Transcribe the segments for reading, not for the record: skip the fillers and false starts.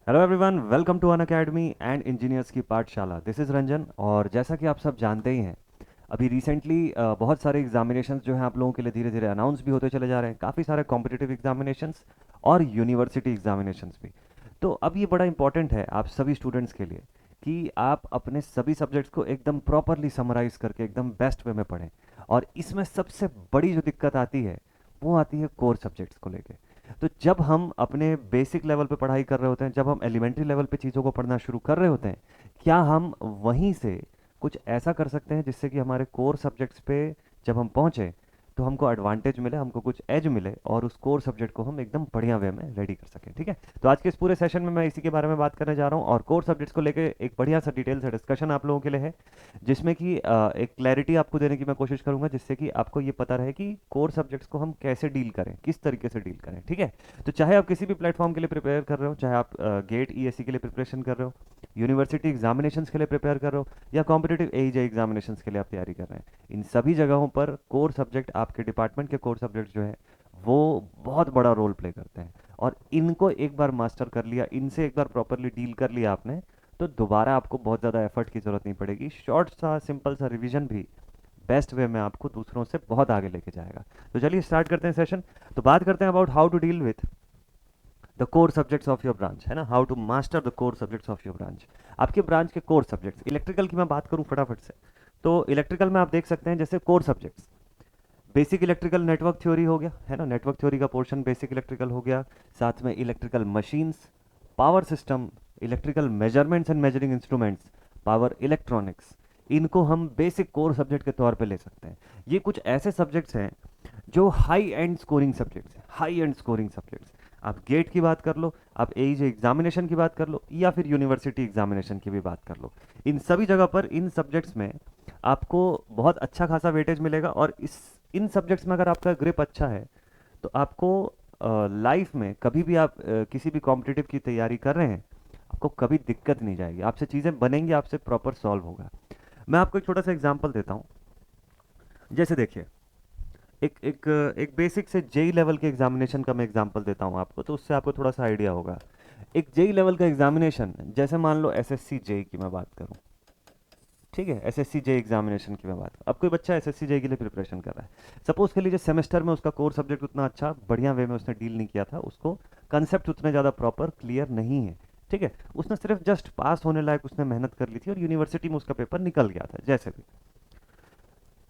Hello everyone, welcome to Unacademy and engineers की पाठशाला। This is Ranjan. और जैसा कि आप सब जानते ही हैं, अभी रिसेंटली बहुत सारे एग्जामिनेशंस जो हैं आप लोगों के लिए धीरे धीरे अनाउंस भी होते चले जा रहे हैं। काफ़ी सारे कॉम्पिटिटिव एग्जामिनेशंस और यूनिवर्सिटी एग्जामिनेशंस भी। तो अब ये बड़ा इंपॉर्टेंट है आप सभी स्टूडेंट्स के लिए कि आप अपने सभी सब्जेक्ट्स को एकदम प्रॉपरली समराइज करके एकदम बेस्ट वे में पढ़ें। और इसमें सबसे बड़ी जो दिक्कत आती है वो आती है कोर सब्जेक्ट्स को लेके। तो जब हम अपने बेसिक लेवल पे पढ़ाई कर रहे होते हैं, जब हम एलिमेंट्री लेवल पे चीज़ों को पढ़ना शुरू कर रहे होते हैं, क्या हम वहीं से कुछ ऐसा कर सकते हैं जिससे कि हमारे कोर सब्जेक्ट्स पे जब हम पहुंचे तो हमको एडवांटेज मिले, हमको कुछ एज मिले और उस कोर सब्जेक्ट को हम एकदम बढ़िया वे में रेडी कर सकें। ठीक है, तो आज के इस पूरे सेशन में मैं इसी के बारे में बात करने जा रहा हूँ और कोर सब्जेक्ट्स को लेकर एक बढ़िया सा डिटेल से डिस्कशन आप लोगों के लिए है, जिसमें कि एक क्लैरिटी आपको देने की मैं कोशिश करूंगा, जिससे कि आपको ये पता रहे कि कोर सब्जेक्ट्स को हम कैसे डील करें, किस तरीके से डील करें। ठीक है, तो चाहे आप किसी भी प्लेटफॉर्म के लिए प्रिपेयर कर रहे हो, चाहे आप गेट ईएससी के लिए प्रिपरेशन कर रहे हो, यूनिवर्सिटी एग्जामिनेशंस के लिए प्रिपेयर कर रहे हो, या कॉम्पिटिटिव एजे एग्जामिनेशंस के लिए आप तैयारी कर रहे हैं, इन सभी जगहों पर कोर सब्जेक्ट, आपके डिपार्टमेंट के कोर सब्जेक्ट जो है वो बहुत बड़ा रोल प्ले करते हैं। और इनको एक बार मास्टर कर लिया, इनसे एक बार प्रॉपरली डील कर लिया आपने, तो दोबारा आपको बहुत ज़्यादा एफर्ट की ज़रूरत नहीं पड़ेगी। शॉर्ट सा सिंपल सा रिवीजन भी बेस्ट वे में आपको दूसरों से बहुत आगे लेके जाएगा। तो चलिए स्टार्ट करते हैं सेशन। तो बात करते हैं about how to deal with the core subjects of your branch, है ना, how to master the core subjects of your branch. आपके ब्रांच के कोर सब्जेक्ट्स, इलेक्ट्रिकल की मैं बात करूं फटाफट से, तो इलेक्ट्रिकल में आप देख सकते हैं जैसे core subjects, basic electrical network theory हो गया, है ना, नेटवर्क थ्योरी का पोर्शन बेसिक इलेक्ट्रिकल हो गया। साथ में electrical machines, power system, electrical measurements and measuring instruments, power electronics, इनको हम बेसिक कोर सब्जेक्ट के तौर पे ले सकते हैं। ये कुछ ऐसे सब्जेक्ट्स हैं जो हाई एंड स्कोरिंग सब्जेक्ट्स हैं, हाई एंड स्कोरिंग सब्जेक्ट्स। आप गेट की बात कर लो, आप एजे एग्जामिनेशन की बात कर लो, या फिर यूनिवर्सिटी एग्जामिनेशन की भी बात कर लो, इन सभी जगह पर इन सब्जेक्ट्स में आपको बहुत अच्छा खासा वेटेज मिलेगा। और इस इन सब्जेक्ट्स में अगर आपका ग्रिप अच्छा है तो आपको लाइफ में कभी भी आप किसी भी कॉम्पिटिटिव की तैयारी कर रहे हैं, आपको कभी दिक्कत नहीं जाएगी, आपसे चीज़ें बनेंगी, आपसे प्रॉपर सॉल्व होगा। मैं आपको एक छोटा सा एग्जांपल देता हूँ। जैसे देखिए, एक एक एक बेसिक से जेई लेवल के एग्जामिनेशन का मैं एग्जांपल देता हूँ आपको, तो उससे आपको थोड़ा सा आइडिया होगा। एक जेई लेवल का एग्जामिनेशन, जैसे मान लो एसएससी जेई की मैं बात करूँ, ठीक है, एसएससी जेई एग्जामिनेशन की मैं बात, अब कोई बच्चा एसएससी जेई के लिए प्रिपरेशन कर रहा है, सपोज कर लीजिए सेमेस्टर में उसका कोर सब्जेक्ट उतना अच्छा बढ़िया वे में उसने डील नहीं किया था, उसको कंसेप्ट उतने ज़्यादा प्रॉपर क्लियर नहीं है। ठीक है, उसने सिर्फ जस्ट पास होने लायक उसने मेहनत कर ली थी और यूनिवर्सिटी में उसका पेपर निकल गया था जैसे भी।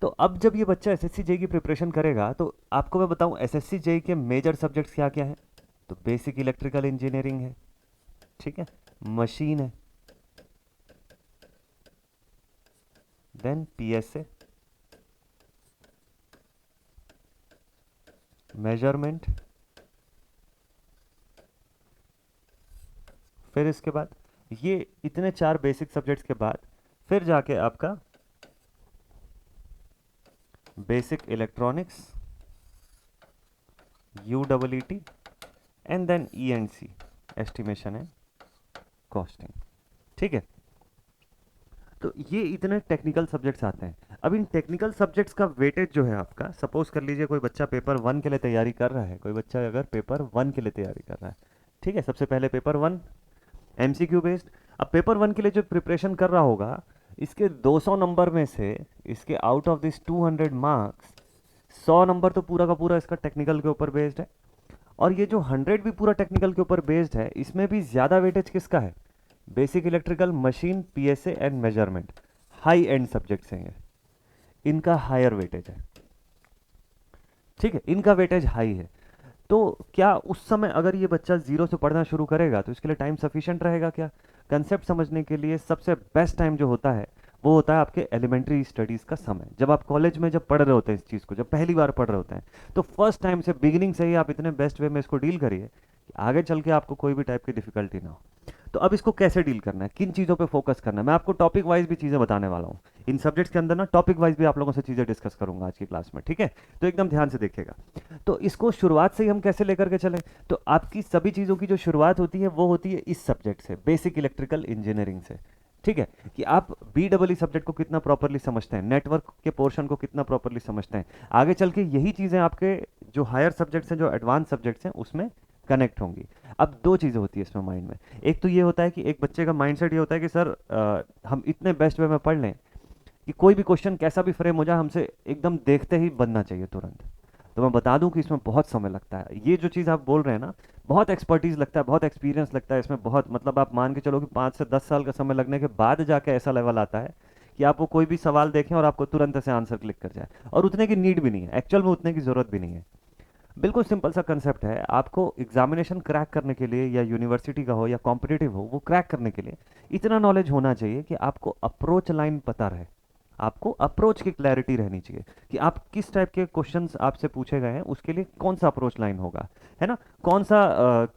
तो अब जब ये बच्चा एसएससी जेई की प्रिपरेशन करेगा, तो आपको मैं बताऊं एसएससी जेई के मेजर सब्जेक्ट्स क्या क्या हैं। तो बेसिक इलेक्ट्रिकल इंजीनियरिंग है, ठीक है, मशीन है, देन पीएसए, मेजरमेंट, फिर इसके बाद ये इतने चार बेसिक सब्जेक्ट्स के बाद फिर जाके आपका basic electronics, U double E T, and then E and C, estimation and costing. ठीक है, तो ये इतने टेक्निकल सब्जेक्ट्स आते हैं। अब इन टेक्निकल सब्जेक्ट्स का वेटेज जो है आपका, सपोज कर लीजिए कोई बच्चा पेपर वन के लिए तैयारी कर रहा है, कोई बच्चा अगर पेपर वन के लिए तैयारी कर रहा है, ठीक है, सबसे पहले पेपर वन एमसीक्यू बेस्ड। अब पेपर वन के लिए जो प्रिपरेशन कर रहा होगा, इसके 200 नंबर में से इसके out of this 200 marks 100 number तो पूरा का पूरा इसका टेक्निकल के ऊपर बेस्ड है। और ये जो 100 भी पूरा टेक्निकल के ऊपर बेस्ड है, इसमें भी ज़्यादा वेटेज किसका है? Basic electrical, machine, PSA and measurement, high and subjects हैं ये, इनका हायर वेटेज है। ठीक है, इनका वेटेज हाई है। तो क्या उस समय अगर ये बच्चा जीरो से पढ़ना शुरू करेगा तो इसके लिए टाइम सफिशिएंट रहेगा क्या? कंसेप्ट समझने के लिए सबसे बेस्ट टाइम जो होता है वो होता है आपके एलिमेंट्री स्टडीज़ का समय। जब आप कॉलेज में जब पढ़ रहे होते हैं इस चीज़ को, जब पहली बार पढ़ रहे होते हैं, तो फर्स्ट टाइम से बिगिनिंग से ही आप इतने बेस्ट वे में इसको डील करिए कि आगे चल के आपको कोई भी टाइप की डिफिकल्टी ना हो। तो अब इसको कैसे डील करना है, किन चीज़ों पे फोकस करना है, मैं आपको टॉपिक वाइज भी चीज़ें बताने वाला हूँ। इन सब्जेक्ट्स के अंदर ना टॉपिक वाइज भी आप लोगों से चीज़ें डिस्कस करूंगा आज की क्लास में, ठीक है, तो एकदम ध्यान से देखिएगा। तो इसको शुरुआत से ही हम कैसे लेकर के चलें? तो आपकी सभी चीज़ों की जो शुरुआत होती है वो होती है इस सब्जेक्ट से, बेसिक इलेक्ट्रिकल इंजीनियरिंग से। ठीक है, कि आप बी डबल सब्जेक्ट को कितना प्रॉपरली समझते हैं, नेटवर्क के पोर्शन को कितना प्रॉपरली समझते हैं। आगे चल के यही चीज़ें आपके जो हायर सब्जेक्ट्स हैं, जो एडवांस सब्जेक्ट्स हैं, उसमें कनेक्ट होंगी। अब दो चीज़ें होती है इसमें माइंड में, एक तो ये होता है कि एक बच्चे का माइंडसेट ये होता है कि सर हम इतने बेस्ट वे में पढ़ लें कि कोई भी क्वेश्चन कैसा भी फ्रेम हो जाए हमसे एकदम देखते ही बनना चाहिए तुरंत। तो मैं बता दूं कि इसमें बहुत समय लगता है। ये जो चीज़ आप बोल रहे हैं ना, बहुत एक्सपर्टीज लगता है, बहुत एक्सपीरियंस लगता है इसमें, बहुत मतलब आप मान के चलो कि 5 से 10 साल का समय लगने के बाद जाके ऐसा लेवल आता है कि आप वो कोई भी सवाल देखें और आपको तुरंत ऐसे आंसर क्लिक कर जाए, और उतने की नीड भी नहीं है, एक्चुअल में उतने की ज़रूरत भी नहीं है। बिल्कुल सिंपल सा कंसेप्ट है, आपको एग्जामिनेशन क्रैक करने के लिए, या यूनिवर्सिटी का हो या कॉम्पिटिटिव हो, वो क्रैक करने के लिए इतना नॉलेज होना चाहिए कि आपको अप्रोच लाइन पता रहे, आपको अप्रोच की क्लैरिटी रहनी चाहिए कि आप किस टाइप के क्वेश्चंस आपसे पूछे गए हैं, उसके लिए कौन सा अप्रोच लाइन होगा, है ना, कौन सा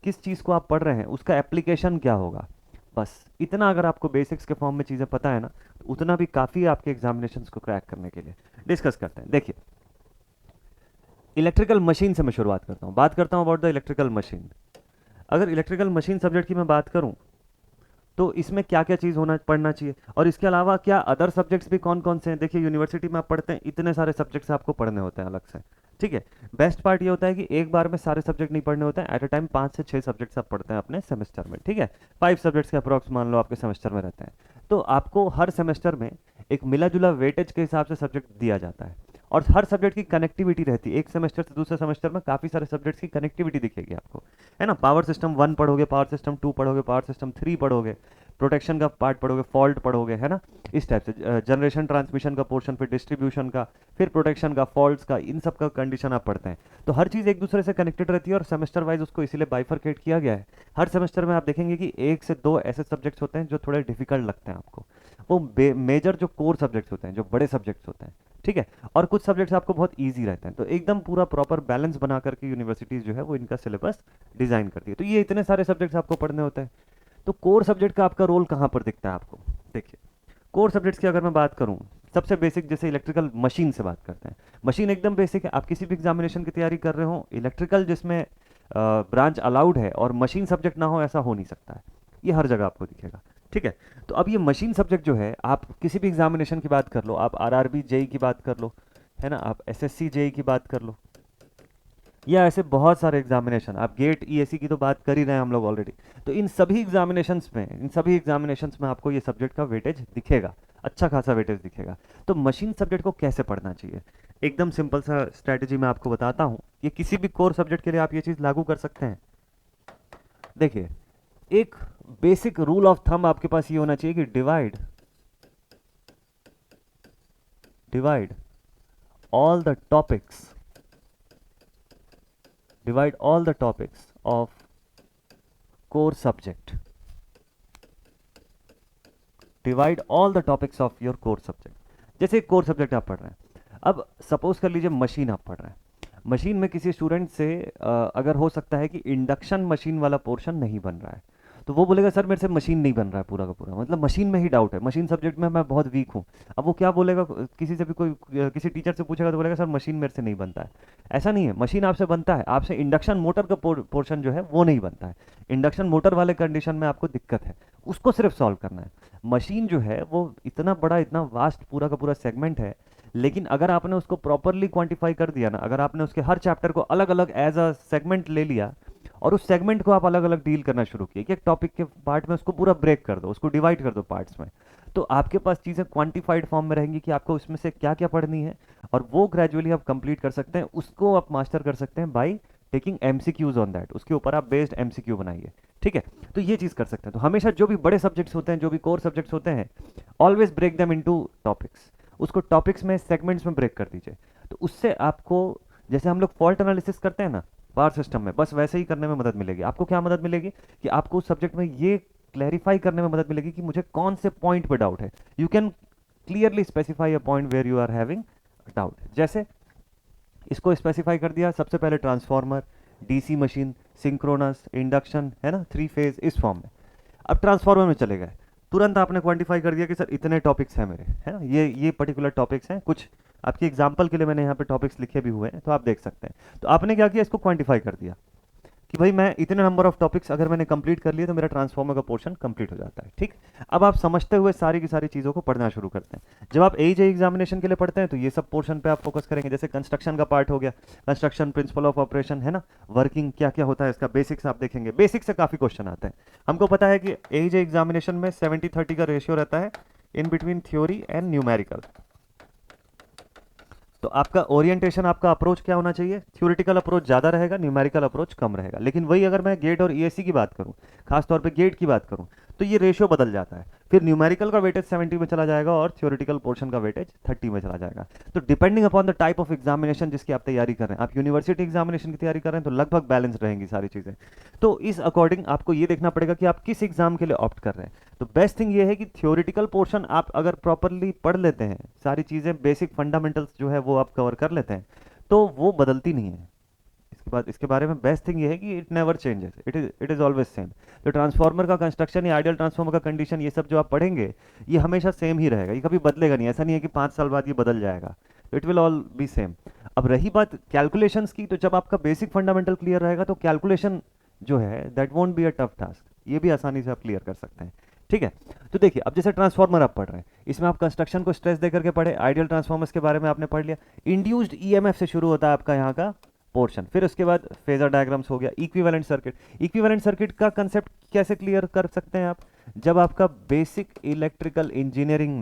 किस चीज़ को आप पढ़ रहे हैं उसका एप्लीकेशन क्या होगा। बस इतना अगर आपको बेसिक्स के फॉर्म में चीज़ें पता है ना, तो उतना भी काफ़ी है आपके एग्जामिनेशंस को क्रैक करने के लिए। डिस्कस करते हैं। देखिए, इलेक्ट्रिकल मशीन से मैं शुरुआत करता हूँ, बात करता हूँ अबाउट द इलेक्ट्रिकल मशीन। अगर इलेक्ट्रिकल मशीन सब्जेक्ट की मैं बात करूँ तो इसमें क्या क्या चीज़ होना पढ़ना चाहिए, और इसके अलावा क्या अदर सब्जेक्ट्स भी कौन कौन से हैं। देखिए, यूनिवर्सिटी में आप पढ़ते हैं, इतने सारे सब्जेक्ट्स आपको पढ़ने होते हैं अलग से, ठीक है। बेस्ट पार्ट ये होता है कि एक बार में सारे सब्जेक्ट नहीं पढ़ने होते हैं, एट अ टाइम 5 से 6 सब्जेक्ट्स आप पढ़ते हैं अपने सेमेस्टर में, ठीक है। 5 सब्जेक्ट्स के अप्रॉक्स मान लो आपके सेमेस्टर में रहते हैं, तो आपको हर सेमेस्टर में एक मिला जुला वेटेज के हिसाब से सब्जेक्ट दिया जाता है, और हर सब्जेक्ट की कनेक्टिविटी रहती है, एक सेमेस्टर से दूसरे सेमेस्टर में काफ़ी सारे सब्जेक्ट्स की कनेक्टिविटी दिखेगी आपको, है ना। पावर सिस्टम 1 पढ़ोगे, पावर सिस्टम 2 पढ़ोगे, पावर सिस्टम 3 पढ़ोगे, प्रोटेक्शन का पार्ट पढ़ोगे, फॉल्ट पढ़ोगे, है ना, इस टाइप से जनरेशन ट्रांसमिशन का पोर्शन, फिर डिस्ट्रीब्यूशन का, फिर प्रोटेक्शन का, फॉल्ट्स का, इन सब का कंडीशन आप पढ़ते हैं। तो हर चीज़ एक दूसरे से कनेक्टेड रहती है, और सेमेस्टर वाइज उसको इसीलिए बाइफरकेट किया गया है। हर सेमेस्टर में आप देखेंगे कि 1 से 2 ऐसे सब्जेक्ट्स होते हैं जो थोड़े डिफिकल्ट लगते हैं आपको, वो मेजर जो कोर सब्जेक्ट्स होते हैं, जो बड़े सब्जेक्ट्स होते हैं, ठीक है, और कुछ सब्जेक्ट्स आपको बहुत ईजी रहते हैं। तो एकदम पूरा प्रॉपर बैलेंस बना करके यूनिवर्सिटीज़ जो है वो इनका सिलेबस डिज़ाइन करती है। तो ये इतने सारे सब्जेक्ट्स आपको पढ़ने होते हैं। तो कोर सब्जेक्ट का आपका रोल कहाँ पर दिखता है आपको। देखिए, कोर सब्जेक्ट्स की अगर मैं बात करूँ, सबसे बेसिक जैसे इलेक्ट्रिकल मशीन से बात करते हैं। मशीन एकदम बेसिक है, आप किसी भी एग्जामिनेशन की तैयारी कर रहे हो, इलेक्ट्रिकल जिसमें ब्रांच अलाउड है और मशीन सब्जेक्ट ना हो, ऐसा हो नहीं सकता है, ये हर जगह आपको दिखेगा, ठीक है। तो अब ये मशीन सब्जेक्ट जो है, आप किसी भी एग्जामिनेशन की बात कर लो, आप आरआरबी जेई की बात कर लो, है ना, आप एसएससी जेई की बात कर लो, या ऐसे बहुत सारे एग्जामिनेशन, आप गेट ईएसी की तो बात कर ही रहे हैं हम लोग ऑलरेडी। तो इन सभी एग्जामिनेशंस में आपको ये सब्जेक्ट का वेटेज दिखेगा, अच्छा खासा वेटेज दिखेगा। तो मशीन सब्जेक्ट को कैसे पढ़ना चाहिए, एकदम सिंपल सा स्ट्रैटेजी मैं आपको बताता हूँ, ये किसी भी कोर सब्जेक्ट के लिए आप ये चीज़ लागू कर सकते हैं। देखिए, एक बेसिक रूल ऑफ थंब आपके पास ये होना चाहिए कि divide all the topics divide all the topics of core subject, divide all the topics of your core subject। जैसे एक कोर सब्जेक्ट आप पढ़ रहे हैं, अब सपोज कर लीजिए मशीन आप पढ़ रहे हैं, मशीन में किसी स्टूडेंट से अगर हो सकता है कि इंडक्शन मशीन वाला पोर्शन नहीं बन रहा है, तो वो बोलेगा सर मेरे से मशीन नहीं बन रहा है पूरा का पूरा, मतलब मशीन में ही डाउट है, मशीन सब्जेक्ट में मैं बहुत वीक हूँ। अब वो क्या बोलेगा, किसी से भी कोई किसी टीचर से पूछेगा तो बोलेगा सर मशीन मेरे से नहीं बनता है। ऐसा नहीं है, मशीन आपसे बनता है, आपसे इंडक्शन मोटर का पोर्शन जो है वो नहीं बनता है। इंडक्शन मोटर वाले कंडीशन में आपको दिक्कत है, उसको सिर्फ सॉल्व करना है। मशीन जो है वो इतना बड़ा, इतना वास्ट पूरा का पूरा सेगमेंट है, लेकिन अगर आपने उसको प्रॉपरली क्वांटिफाई कर दिया ना, अगर आपने उसके हर चैप्टर को अलग अलग एज अ सेगमेंट ले लिया, और उस सेगमेंट को आप अलग अलग डील करना शुरू किए कि एक टॉपिक के पार्ट में उसको पूरा ब्रेक कर दो, उसको डिवाइड कर दो पार्ट्स में, तो आपके पास चीज़ें क्वांटिफाइड फॉर्म में रहेंगी कि आपको उसमें से क्या क्या पढ़नी है, और वो ग्रेजुअली आप कंप्लीट कर सकते हैं, उसको आप मास्टर कर सकते हैं by taking MCQs on that, उसके ऊपर आप बेस्ड एमसीक्यू बनाइए, ठीक है। तो ये चीज़ कर सकते हैं। तो हमेशा जो भी बड़े सब्जेक्ट्स होते हैं, जो भी कोर सब्जेक्ट्स होते हैं, always break them into topics, उसको टॉपिक्स में, सेगमेंट्स में ब्रेक कर दीजिए। तो उससे आपको, जैसे हम लोग फॉल्ट एनालिसिस करते हैं ना पावर सिस्टम में, बस वैसे ही करने में मदद मिलेगी। आपको क्या मदद मिलेगी कि आपको उस सब्जेक्ट में ये क्लैरिफाई करने में मदद मिलेगी कि मुझे कौन से पॉइंट पे डाउट है। You can clearly specify a point where you are having doubt. जैसे इसको स्पेसिफाई कर दिया, सबसे पहले transformer, DC machine, synchronous, induction, है ना, 3 फेज, इस फॉर्म में। अब ट्रांसफार्मर में चले गए, तुरंत आपने क्वांटिफाई कर दिया कि सर इतने टॉपिक्स हैं मेरे, है ना, ये पर्टिकुलर टॉपिक्स हैं। कुछ आपकी एग्जांपल के लिए मैंने यहाँ पे टॉपिक्स लिखे भी हुए हैं, तो आप देख सकते हैं। तो आपने क्या किया, इसको क्वांटिफाई कर दिया। कि भाई मैं इतने नंबर ऑफ टॉपिक्स अगर मैंने कंप्लीट कर लिए तो मेरा ट्रांसफॉर्मर का पोर्शन कंप्लीट हो जाता है। ठीक, अब आप समझते हुए सारी की सारी चीज़ों को पढ़ना शुरू करते हैं। जब आप एजे एग्जामिनेशन के लिए पढ़ते हैं तो ये सब पोर्शन पे आप फोकस करेंगे, जैसे कंस्ट्रक्शन का पार्ट हो गया, कंस्ट्रक्शन प्रिंसिपल ऑफ ऑपरेशन है ना, वर्किंग क्या क्या होता है इसका बेसिक्स आप देखेंगे, बेसिक से काफ़ी क्वेश्चन आते हैं। हमको पता है कि एजे एग्जामिनेशन में 70-30 का रेशियो रहता है in between theory and numerical. तो आपका ओरिएंटेशन, आपका अप्रोच क्या होना चाहिए, थ्योरेटिकल अप्रोच ज़्यादा रहेगा, न्यूमेरिकल अप्रोच कम रहेगा। लेकिन वही अगर मैं गेट और ईएससी की बात करूं, खासतौर पे गेट की बात करूं, तो ये रेशियो बदल जाता है। फिर न्यूमेरिकल का वेटेज 70 में चला जाएगा और थ्योरेटिकल पोर्शन का वेटेज 30 में चला जाएगा। तो depending upon the type of examination जिसकी आप तैयारी कर रहे हैं, आप यूनिवर्सिटी एग्जामिनेशन की तैयारी कर रहे हैं तो लगभग बैलेंस रहेंगी सारी चीज़ें। तो इस अकॉर्डिंग आपको ये देखना पड़ेगा कि आप किस एग्जाम के लिए ऑप्ट कर रहे हैं। तो बेस्ट थिंग ये है कि थ्योरेटिकल पोर्शन आप अगर प्रॉपरली पढ़ लेते हैं, सारी चीज़ें बेसिक फंडामेंटल्स जो है वो आप कवर कर लेते हैं, तो वो बदलती नहीं है। इसके बाद इसके बारे में बेस्ट थिंग ये है कि it never changes, it is always same. तो ट्रांसफार्मर का कंस्ट्रक्शन या आइडियल ट्रांसफार्मर का कंडीशन, ये सब जो आप पढ़ेंगे ये हमेशा सेम ही रहेगा, ये कभी बदलेगा नहीं। ऐसा नहीं है कि 5 साल बाद ये बदल जाएगा, it will all B same. अब रही बात कैलकुलेशंस की, तो जब आपका बेसिक फंडामेंटल क्लियर रहेगा तो कैलकुलेशन जो है that won't be a tough task, ये भी आसानी से आप क्लियर कर सकते हैं। ठीक है, तो देखिए अब जैसे ट्रांसफार्मर आप पढ़ रहे हैं, इसमें आप कंस्ट्रक्शन को स्ट्रेस देकर के पढ़े, आइडियल ट्रांसफार्मर्स के बारे में आपने पढ़ लिया, इंड्यूस्ड ईएमएफ से शुरू होता है आपका यहाँ का पोर्शन, फिर उसके बाद फेजर डायग्राम्स हो गया, इक्विवेलेंट सर्किट। इक्विवेलेंट सर्किट का कंसेप्ट कैसे क्लियर कर सकते हैं आप, जब आपका बेसिक इलेक्ट्रिकल इंजीनियरिंग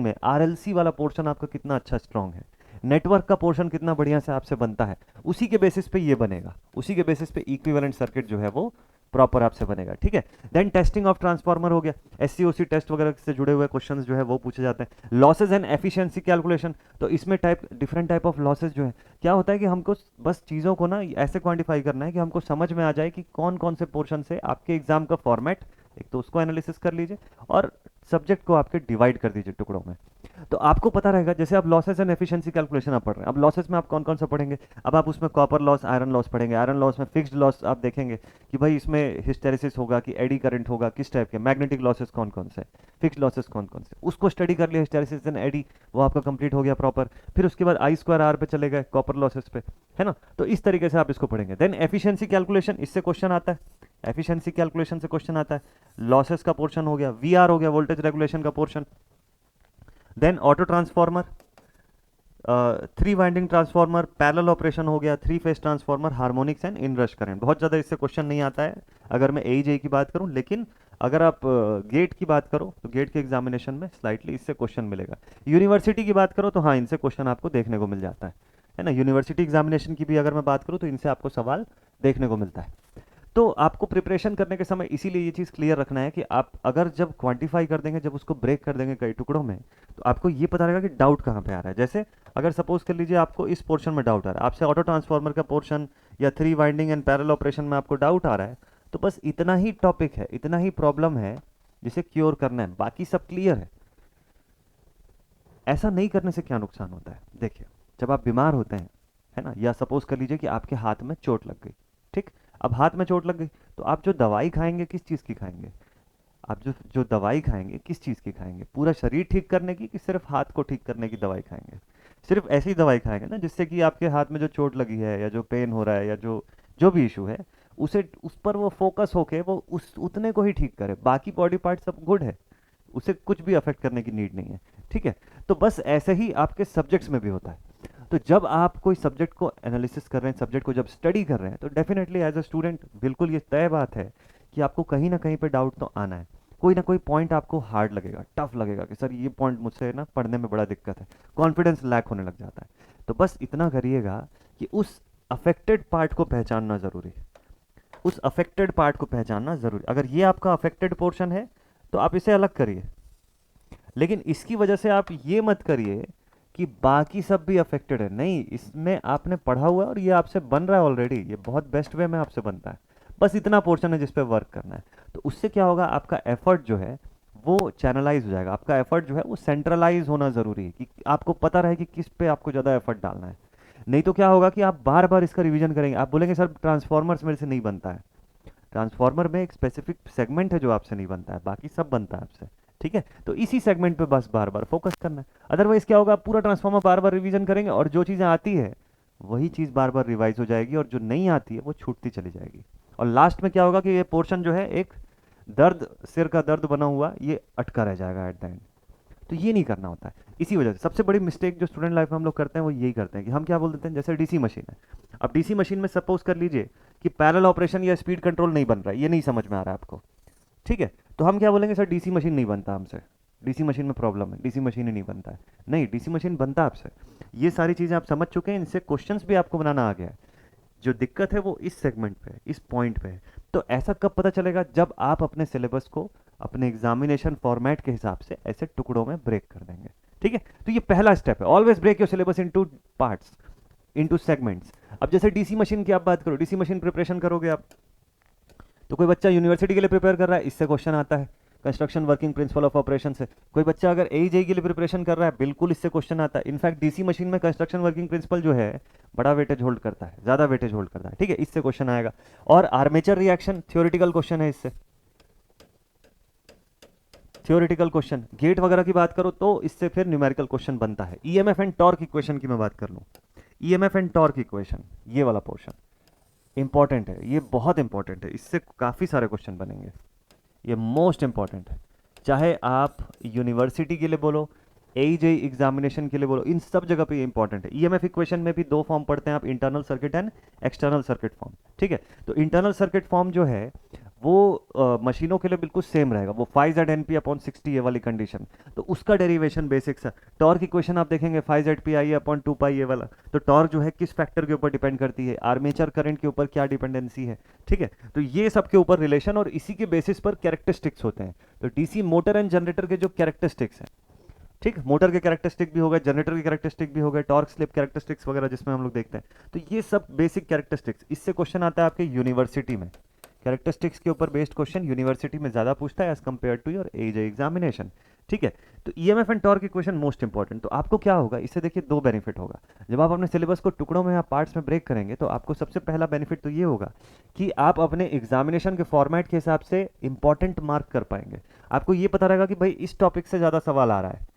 में आरएलसी वाला पोर्शन आपका कितना अच्छा स्ट्रांग है, नेटवर्क का पोर्शन कितना बढ़िया से आपसे बनता है, उसी के बेसिस पे ये बनेगा, उसी के बेसिस पे इक्विवेलेंट सर्किट जो है वो प्रॉपर आपसे बनेगा। ठीक है, देन टेस्टिंग ऑफ ट्रांसफार्मर हो गया, एससीओसी टेस्ट वगैरह से जुड़े हुए क्वेश्चंस जो है वो पूछे जाते हैं। लॉसेज एंड एफिशिएंसी कैलकुलेशन, तो इसमें डिफरेंट टाइप ऑफ लॉसेज जो है, क्या होता है कि हमको बस चीज़ों को ना ऐसे क्वांटिफाई करना है कि हमको समझ में आ जाए कि कौन कौन से पोर्शन से आपके एग्जाम का फॉर्मेट, एक तो उसको एनालिसिस कर लीजिए और सब्जेक्ट को आपके डिवाइड कर दीजिए टुकड़ों में। तो आपको पता रहेगा, जैसे आप लॉसेस एंड एफिशिएंसी कैलकुलेशन आप पढ़ रहे हैं, अब लॉसेस में आप कौन कौन सा पढ़ेंगे, अब आप उसमें कॉपर लॉस, आयरन लॉस पढ़ेंगे, आयरन लॉस में फिक्स्ड लॉस आप देखेंगे कि भाई इसमें हिस्टेरेसिस होगा कि एडी करंट होगा, किस टाइप के, मैग्नेटिक लॉसेस कौन कौन से, फिक्स्ड लॉसेस कौन कौन से, उसको स्टडी कर लिया, हिस्टेरेसिस एंड एडी, वो आपका कंप्लीट हो गया प्रॉपर। फिर उसके बाद आई स्क्वायर आर पे चले गए, कॉपर लॉसेस पे, है ना। तो इस तरीके से आप इसको पढ़ेंगे। देन एफिशिएंसी कैलकुलेशन, इससे क्वेश्चन आता है, एफिशिएंसी कैलकुलेशन से क्वेश्चन आता है। लॉसेस का पोर्शन हो गया, वीआर हो गया, वोल्टेज रेगुलेशन का portion. Then auto transformer, 3 winding transformer, parallel operation हो गया, 3 phase transformer, harmonics and inrush current. बहुत ज़्यादा इससे क्वेश्चन नहीं आता है अगर मैं एजे की बात करूं, लेकिन अगर आप गेट की बात करो तो गेट के एग्जामिनेशन में स्लाइटली इससे क्वेश्चन मिलेगा। यूनिवर्सिटी की बात करो तो हाँ, इनसे क्वेश्चन आपको देखने को मिल जाता है ना। यूनिवर्सिटी एग्जामिनेशन की भी अगर मैं बात करूँ तो इनसे आपको सवाल देखने को मिलता है। तो आपको प्रिपरेशन करने के समय इसीलिए ये चीज़ क्लियर रखना है कि आप अगर जब क्वांटिफाई कर देंगे, जब उसको ब्रेक कर देंगे कई टुकड़ों में, तो आपको ये पता रहेगा कि डाउट कहाँ पे आ रहा है। जैसे अगर सपोज कर लीजिए आपको इस पोर्शन में डाउट आ रहा है, आपसे ऑटो ट्रांसफार्मर का पोर्शन या 3 वाइंडिंग एंड पैरेलल ऑपरेशन में आपको डाउट आ रहा है, तो बस इतना ही टॉपिक है, इतना ही प्रॉब्लम है जिसे क्योर करना है, बाकी सब क्लियर है। ऐसा नहीं करने से क्या नुकसान होता है, देखिए जब आप बीमार होते हैं, है ना, या सपोज कर लीजिए कि आपके हाथ में चोट लग गई, ठीक, अब हाथ में चोट लग गई तो आप जो दवाई खाएंगे किस चीज़ की खाएंगे, आप जो जो दवाई खाएंगे किस चीज़ की खाएंगे, पूरा शरीर ठीक करने की कि सिर्फ हाथ को ठीक करने की दवाई खाएंगे। सिर्फ ऐसी दवाई खाएंगे ना जिससे कि आपके हाथ में जो चोट लगी है या जो पेन हो रहा है या जो जो भी इशू है, उसे उस पर वो फोकस होके वो उस उतने को ही ठीक करे, बाकी बॉडी पार्ट सब गुड है, उसे कुछ भी अफेक्ट करने की नीड नहीं है। ठीक है, तो बस ऐसे ही आपके सब्जेक्ट्स में भी होता है। तो जब आप कोई सब्जेक्ट को एनालिसिस कर रहे हैं, सब्जेक्ट को जब स्टडी कर रहे हैं, तो डेफिनेटली एज अ स्टूडेंट बिल्कुल ये तय बात है कि आपको कहीं ना कहीं पे डाउट तो आना है। कोई ना कोई पॉइंट आपको हार्ड लगेगा, टफ लगेगा कि सर ये पॉइंट मुझसे ना पढ़ने में बड़ा दिक्कत है, कॉन्फिडेंस लैक होने लग जाता है। तो बस इतना करिएगा कि उस अफेक्टेड पार्ट को पहचानना ज़रूरी है, उस अफेक्टेड पार्ट को पहचानना ज़रूरी। अगर ये आपका अफेक्टेड पोर्शन है तो आप इसे अलग करिए, लेकिन इसकी वजह से आप ये मत करिए कि बाकी सब भी अफेक्टेड है। नहीं, इसमें आपने पढ़ा हुआ है और ये आपसे बन रहा है ऑलरेडी, ये बहुत बेस्ट वे में आपसे बनता है, बस इतना पोर्शन है जिस पे वर्क करना है। तो उससे क्या होगा, आपका एफर्ट जो है वो चैनलाइज हो जाएगा, आपका एफर्ट जो है वो सेंट्रलाइज होना ज़रूरी है कि आपको पता रहे कि किस पे आपको ज़्यादा एफर्ट डालना है। नहीं तो क्या होगा कि आप बार बार इसका रिवीजन करेंगे, आप बोलेंगे सर ट्रांसफॉर्मर्स मेरे से नहीं बनता है। ट्रांसफॉर्मर में एक स्पेसिफिक सेगमेंट है जो आपसे नहीं बनता है, बाकी सब बनता है आपसे। ठीक है, तो इसी सेगमेंट पे बस बार बार फोकस करना है। अदरवाइज क्या होगा, आप पूरा ट्रांसफॉर्मर बार बार रिवीजन करेंगे और जो चीज़ें आती है वही चीज़ बार बार रिवाइज हो जाएगी और जो नहीं आती है वो छूटती चली जाएगी। और लास्ट में क्या होगा कि ये पोर्शन जो है एक दर्द, सिर का दर्द बना हुआ ये अटका रह जाएगा एट द एंड। तो ये नहीं करना होता है। इसी वजह से सबसे बड़ी मिस्टेक जो स्टूडेंट लाइफ में हम लोग करते हैं वो यही करते हैं कि हम क्या बोल देते हैं, जैसे डीसी मशीन है। अब डीसी मशीन में सपोज कर लीजिए कि पैरेलल ऑपरेशन या स्पीड कंट्रोल नहीं बन रहा है, ये नहीं समझ में आ रहा है आपको, ठीक है। तो हम क्या बोलेंगे, सर डीसी मशीन नहीं बनता हमसे, डीसी मशीन में प्रॉब्लम है, डीसी मशीन ही नहीं बनता है। नहीं, डीसी मशीन बनता है आपसे। ये सारी चीज़ें आप समझ चुके हैं, इनसे क्वेश्चंस भी आपको बनाना आ गया है। जो दिक्कत है वो इस सेगमेंट पे है, इस पॉइंट पे है। तो ऐसा कब पता चलेगा, जब आप अपने सिलेबस को अपने एग्जामिनेशन फॉर्मेट के हिसाब से ऐसे टुकड़ों में ब्रेक कर देंगे, ठीक है। तो ये पहला स्टेप है, always break your syllabus into parts, into segments. अब जैसे डीसी मशीन की आप बात करो, डीसी मशीन प्रिपरेशन करोगे आप, तो कोई बच्चा यूनिवर्सिटी के लिए प्रिपेयर कर रहा है, इससे क्वेश्चन आता है। Construction working principle of operation से कोई बच्चा अगर एजेई के लिए प्रिपरेशन कर रहा है, बिल्कुल इससे क्वेश्चन आता है। इनफैक्ट डीसी मशीन में कंस्ट्रक्शन वर्किंग प्रिंसिपल जो है बड़ा वेटेज होल्ड करता है, ज्यादा वेटेज होल्ड करता है, ठीक है, इससे क्वेश्चन आएगा। और आर्मेचर रिएक्शन थ्योरेटिकल क्वेश्चन है, इससे थ्योरेटिकल क्वेश्चन। गेट वगैरह की बात करो तो इससे फिर न्यूमेरिकल क्वेश्चन बनता है। ईएमएफ एंड टॉर्क इक्वेशन की मैं बात कर लूं, ईएमएफ एंड टॉर्क इक्वेशन, ये वाला पोर्शन इंपॉर्टेंट है, ये बहुत इंपॉर्टेंट है, इससे काफी सारे क्वेश्चन बनेंगे, ये मोस्ट इंपॉर्टेंट है। चाहे आप यूनिवर्सिटी के लिए बोलो, एजेई एग्जामिनेशन के लिए बोलो, इन सब जगह पे ये इंपॉर्टेंट है। ईएमएफ इक्वेशन में भी दो फॉर्म पढ़ते हैं आप, internal circuit and external circuit form, ठीक है। तो इंटरनल सर्किट फॉर्म जो है वो मशीनों के लिए बिल्कुल सेम रहेगा, वो 5ZNP/60 ये वाली कंडीशन, तो उसका डेरिवेशन बेसिक्स है। टॉर्क इक्वेशन आप देखेंगे 5ZPIE/2π ये वाला, तो टॉर्क जो है किस फैक्टर के ऊपर डिपेंड करती है, आर्मेचर करंट के ऊपर क्या डिपेंडेंसी है, ठीक है। तो ये सब के ऊपर रिलेशन और इसी के बेसिस पर कैरेक्टरिस्टिक्स होते हैं। तो डीसी मोटर एंड जनरेटर के जो कैरेक्टरिस्टिक्स हैं, ठीक, मोटर के कैरेक्टरिस्टिक भी हो गए, जनरेटर के कैरेक्टरिस्टिक भी हो गए, टॉर्क स्लिप कैरेक्टरिस्टिक्स वगैरह जिसमें हम लोग देखते हैं। तो ये सब बेसिक कैरेक्टरिस्टिक्स, इससे क्वेश्चन आता है आपके यूनिवर्सिटी में। कैरेक्टरिस्टिक्स के ऊपर बेस्ड क्वेश्चन यूनिवर्सिटी में ज्यादा पूछता है as compared to your AJE examination, ठीक है। तो EMF and torque equation most important. तो आपको क्या होगा इससे, देखिए दो बेनिफिट होगा। जब आप अपने सिलेबस को टुकड़ों में या पार्ट्स में ब्रेक करेंगे तो आपको सबसे पहला बेनिफिट तो ये होगा कि आप अपने एग्जामिनेशन के फॉर्मेट के हिसाब से इंपॉर्टेंट मार्क कर पाएंगे। आपको ये पता रहेगा कि भाई इस टॉपिक से ज्यादा सवाल आ रहा है,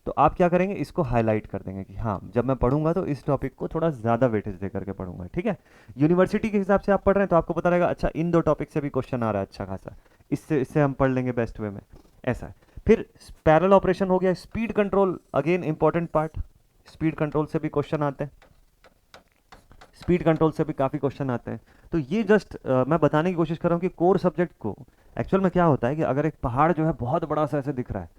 तो आप क्या करेंगे, इसको हाईलाइट कर देंगे कि हाँ जब मैं पढ़ूंगा तो इस टॉपिक को थोड़ा ज़्यादा वेटेज दे करके पढ़ूंगा, ठीक है। यूनिवर्सिटी के हिसाब से आप पढ़ रहे हैं तो आपको पता रहेगा अच्छा इन दो टॉपिक से भी क्वेश्चन आ रहा है अच्छा खासा, इससे इससे हम पढ़ लेंगे बेस्ट वे में, ऐसा है। फिर पैरेलल ऑपरेशन हो गया, speed control again important part, speed control से भी क्वेश्चन आते हैं, स्पीड कंट्रोल से भी काफ़ी क्वेश्चन आते हैं। तो ये जस्ट मैं बताने की कोशिश कर रहा हूँ कि कोर सब्जेक्ट को एक्चुअल में क्या होता है कि अगर एक पहाड़ जो है बहुत बड़ा सा ऐसे दिख रहा है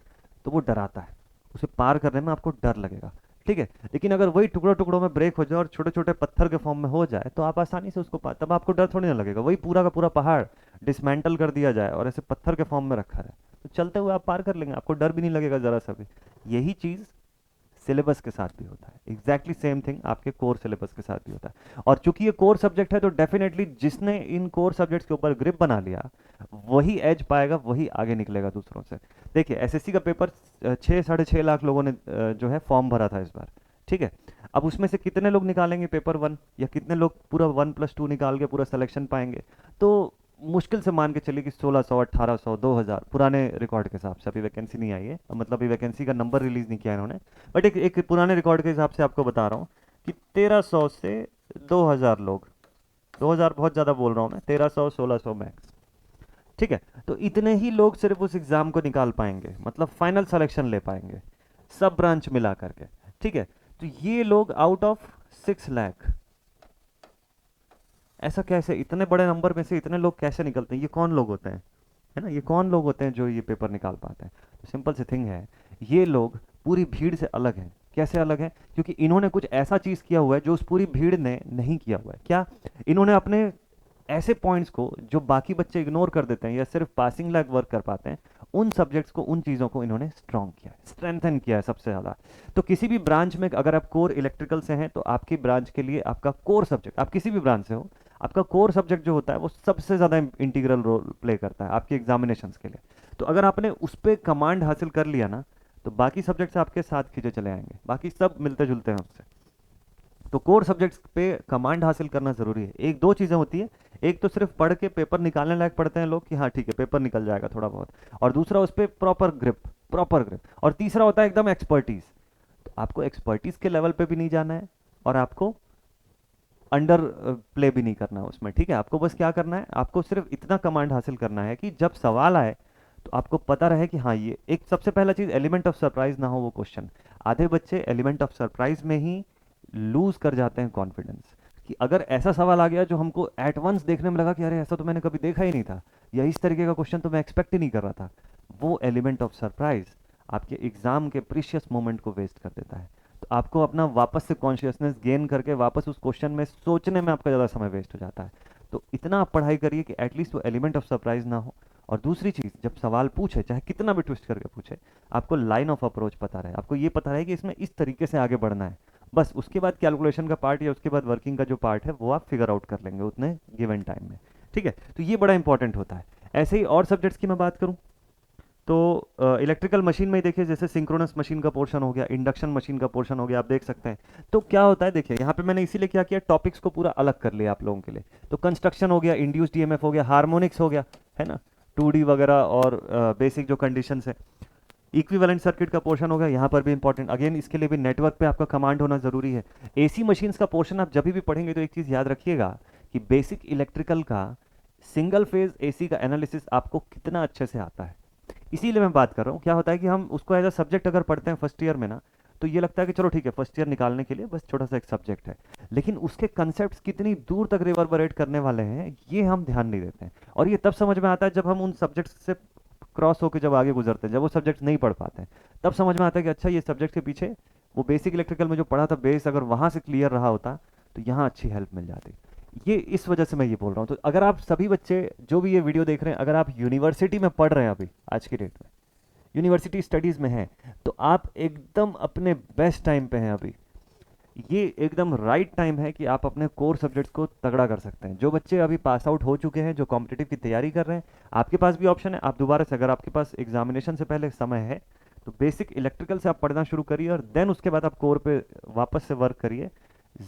तो वो डराता है, उसे पार करने में आपको डर लगेगा, ठीक है। लेकिन अगर वही टुकड़ों टुकड़ों में ब्रेक हो जाए और छोटे छोटे पत्थर के फॉर्म में हो जाए तो आप आसानी से उसको तब आपको डर थोड़ी ना लगेगा। वही पूरा का पूरा पहाड़ डिसमेंटल कर दिया जाए और ऐसे पत्थर के फॉर्म में रखा है तो चलते हुए आप पार कर लेंगे, आपको डर भी नहीं लगेगा जरा सा भी। यही चीज़ सिलेबस के साथ भी होता है, एग्जैक्टली सेम थिंग आपके कोर सिलेबस के साथ भी होता है। और चूंकि ये कोर सब्जेक्ट है तो डेफिनेटली जिसने इन कोर सब्जेक्ट्स के ऊपर ग्रिप बना लिया वही एज पाएगा, वही आगे निकलेगा दूसरों से। देखिए एसएससी का पेपर 6-6.5 लाख लोगों ने जो है फॉर्म भरा था इस बार, ठीक है। अब उसमें से कितने लोग निकालेंगे पेपर 1 या कितने लोग पूरा 1+2 निकाल के पूरा सिलेक्शन पाएंगे, तो मुश्किल से मान के चलिए कि 1600, 1800, 2000 पुराने रिकॉर्ड के हिसाब से, अभी वैकेंसी नहीं आई है, मतलब अभी वैकेंसी का नंबर रिलीज नहीं किया इन्होंने, बट एक पुराने रिकॉर्ड के हिसाब से आपको बता रहा हूँ कि 1300 से 2000 लोग, 2000 बहुत ज़्यादा बोल रहा हूँ मैं, 1300-1600 मैक्स, ठीक है। तो इतने ही लोग सिर्फ उस एग्ज़ाम को निकाल पाएंगे, मतलब फाइनल सिलेक्शन ले पाएंगे सब ब्रांच मिला करके, ठीक है। तो ये लोग आउट ऑफ 6 लाख, ऐसा कैसे, इतने बड़े नंबर में से इतने लोग कैसे निकलते हैं, ये कौन लोग होते हैं, है ना, ये कौन लोग होते हैं जो ये पेपर निकाल पाते हैं। तो सिंपल सी थिंग है, ये लोग पूरी भीड़ से अलग हैं। कैसे अलग हैं, क्योंकि इन्होंने कुछ ऐसा चीज़ किया हुआ है जो उस पूरी भीड़ ने नहीं किया हुआ है। क्या, इन्होंने अपने ऐसे पॉइंट्स को जो बाकी बच्चे इग्नोर कर देते हैं या सिर्फ पासिंग लायक वर्क कर पाते हैं, उन सब्जेक्ट्स को, उन चीज़ों को इन्होंने स्ट्रॉन्ग किया है, स्ट्रेंथन किया है सबसे ज़्यादा। तो किसी भी ब्रांच में अगर आप कोर इलेक्ट्रिकल से हैं तो आपकी ब्रांच के लिए आपका कोर सब्जेक्ट, आप किसी भी ब्रांच से हो, आपका कोर सब्जेक्ट जो होता है वो सबसे ज़्यादा इंटीग्रल रोल प्ले करता है आपके एग्जामिनेशंस के लिए। तो अगर आपने उस पर कमांड हासिल कर लिया ना तो बाकी सब्जेक्ट्स आपके साथ खींचे चले आएंगे, बाकी सब मिलते जुलते हैं उससे। तो कोर सब्जेक्ट्स पे कमांड हासिल करना जरूरी है। एक दो चीज़ें होती है, एक तो सिर्फ पढ़ के पेपर निकालने लायक पढ़ते हैं लोग कि हाँ ठीक है पेपर निकल जाएगा थोड़ा बहुत, और दूसरा उस पर प्रॉपर ग्रिप, और तीसरा होता है एकदम एक्सपर्टीज। तो आपको एक्सपर्टीज के लेवल पे भी नहीं जाना है और आपको अंडर प्ले भी नहीं करना है उसमें, ठीक है। आपको बस क्या करना है, आपको सिर्फ इतना कमांड हासिल करना है कि जब सवाल आए तो आपको पता रहे कि हाँ ये एक सबसे पहला चीज, एलिमेंट ऑफ सरप्राइज ना हो वो क्वेश्चन। आधे बच्चे एलिमेंट ऑफ सरप्राइज में ही लूज कर जाते हैं कॉन्फिडेंस, कि अगर ऐसा सवाल आ गया जो हमको एट वंस देखने में लगा कि अरे ऐसा तो मैंने कभी देखा ही नहीं था, या इस तरीके का क्वेश्चन तो मैं एक्सपेक्ट ही नहीं कर रहा था, वो एलिमेंट ऑफ सरप्राइज आपके एग्जाम के प्रीशियस मोमेंट को वेस्ट कर देता है। तो आपको अपना वापस से कॉन्शियसनेस गेन करके वापस उस क्वेश्चन में सोचने में आपका ज़्यादा समय वेस्ट हो जाता है। तो इतना आप पढ़ाई करिए कि एटलीस्ट वो एलिमेंट ऑफ सरप्राइज ना हो। और दूसरी चीज़, जब सवाल पूछे चाहे कितना भी ट्विस्ट करके पूछे, आपको लाइन ऑफ अप्रोच पता रहे, आपको ये पता रहे कि इसमें इस तरीके से आगे बढ़ना है। बस उसके बाद कैलकुलेशन का पार्ट या उसके बाद वर्किंग का जो पार्ट है वो आप फिगर आउट कर लेंगे उतने गिवन टाइम में, ठीक है। तो ये बड़ा इंपॉर्टेंट होता है। ऐसे ही और सब्जेक्ट्स की मैं बात करूँ तो इलेक्ट्रिकल मशीन में ही देखिए, जैसे सिंक्रोनस मशीन का पोर्शन हो गया, इंडक्शन मशीन का पोर्शन हो गया, आप देख सकते हैं। तो क्या होता है देखिए, यहाँ पे मैंने इसीलिए क्या किया, टॉपिक्स को पूरा अलग कर लिया आप लोगों के लिए। तो कंस्ट्रक्शन हो गया, इंड्यूस्ड ईएमएफ हो गया, हार्मोनिक्स हो गया, है ना, 2D वगैरह, और बेसिक जो कंडीशंस है, इक्विवेलेंट सर्किट का पोर्शन हो गया, यहाँ पर भी इंपॉर्टेंट। अगेन इसके लिए भी नेटवर्क पे आपका कमांड होना जरूरी है। एसी मशीन्स का पोर्शन आप जब भी पढ़ेंगे तो एक चीज़ याद रखिएगा कि बेसिक इलेक्ट्रिकल का सिंगल फेज एसी का एनालिसिस आपको कितना अच्छे से आता है। इसीलिए मैं बात कर रहा हूँ, क्या होता है कि हम उसको एज अ सब्जेक्ट अगर पढ़ते हैं फर्स्ट ईयर में ना, तो ये लगता है कि चलो ठीक है फर्स्ट ईयर निकालने के लिए बस छोटा सा एक सब्जेक्ट है, लेकिन उसके कंसेप्ट कितनी दूर तक रिवर्बरेट करने वाले हैं ये हम ध्यान नहीं देते हैं। और ये तब समझ में आता है जब हम उन सब्जेक्ट से क्रॉस होकर जब आगे गुजरते हैं, जब वो सब्जेक्ट नहीं पढ़ पाते हैं, तब समझ में आता है कि अच्छा ये सब्जेक्ट के पीछे वो बेसिक इलेक्ट्रिकल में जो पढ़ा था बेस, अगर वहां से क्लियर रहा होता तो यहाँ अच्छी हेल्प मिल जाती। ये इस वजह से मैं ये बोल रहा हूँ। तो अगर आप सभी बच्चे जो भी ये वीडियो देख रहे हैं, अगर आप यूनिवर्सिटी में पढ़ रहे हैं अभी आज की डेट में, यूनिवर्सिटी स्टडीज में हैं, तो आप एकदम अपने बेस्ट टाइम पे हैं अभी। ये एकदम राइट टाइम है कि आप अपने कोर सब्जेक्ट्स को तगड़ा कर सकते हैं। जो बच्चे अभी पास आउट हो चुके हैं, जो कॉम्पिटिटिव की तैयारी कर रहे हैं, आपके पास भी ऑप्शन है, आप दोबारा से, अगर आपके पास एग्जामिनेशन से पहले समय है, तो बेसिक इलेक्ट्रिकल से आप पढ़ना शुरू करिए और देन उसके बाद आप कोर पे वापस से वर्क करिए।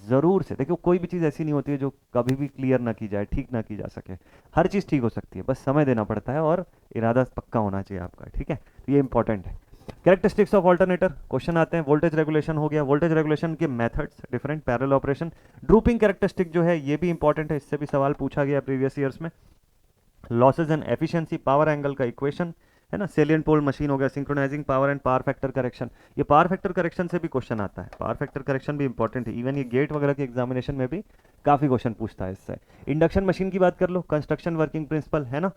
ज़रूर से देखिए, कोई भी चीज़ ऐसी नहीं होती है जो कभी भी क्लियर ना की जाए, ठीक ना की जा सके। हर चीज़ ठीक हो सकती है, बस समय देना पड़ता है और इरादा पक्का होना चाहिए आपका, ठीक है। तो ये इंपॉर्टेंट है। कैरेक्टरिस्टिक्स ऑफ ऑल्टरनेटर क्वेश्चन आते हैं। वोल्टेज रेगुलेशन हो गया, वोल्टेज रेगुलेशन के methods different, parallel operation, drooping characteristic जो है ये भी इंपॉर्टेंट है, इससे भी सवाल पूछा गया प्रीवियस ईयर्स में। Losses and efficiency, power angle का इक्वेशन, है ना, सेलियंट पोल मशीन हो गया, synchronising power and power factor correction. ये पावर फैक्टर करेक्शन से भी क्वेश्चन आता है, पावर फैक्टर करेक्शन भी इंपॉर्टेंट है, इवन ये गेट वगैरह के एग्जामिनेशन में भी काफी क्वेश्चन पूछता है इससे। इंडक्शन मशीन की बात कर लो, कंस्ट्रक्शन वर्किंग प्रिंसिपल, है ना,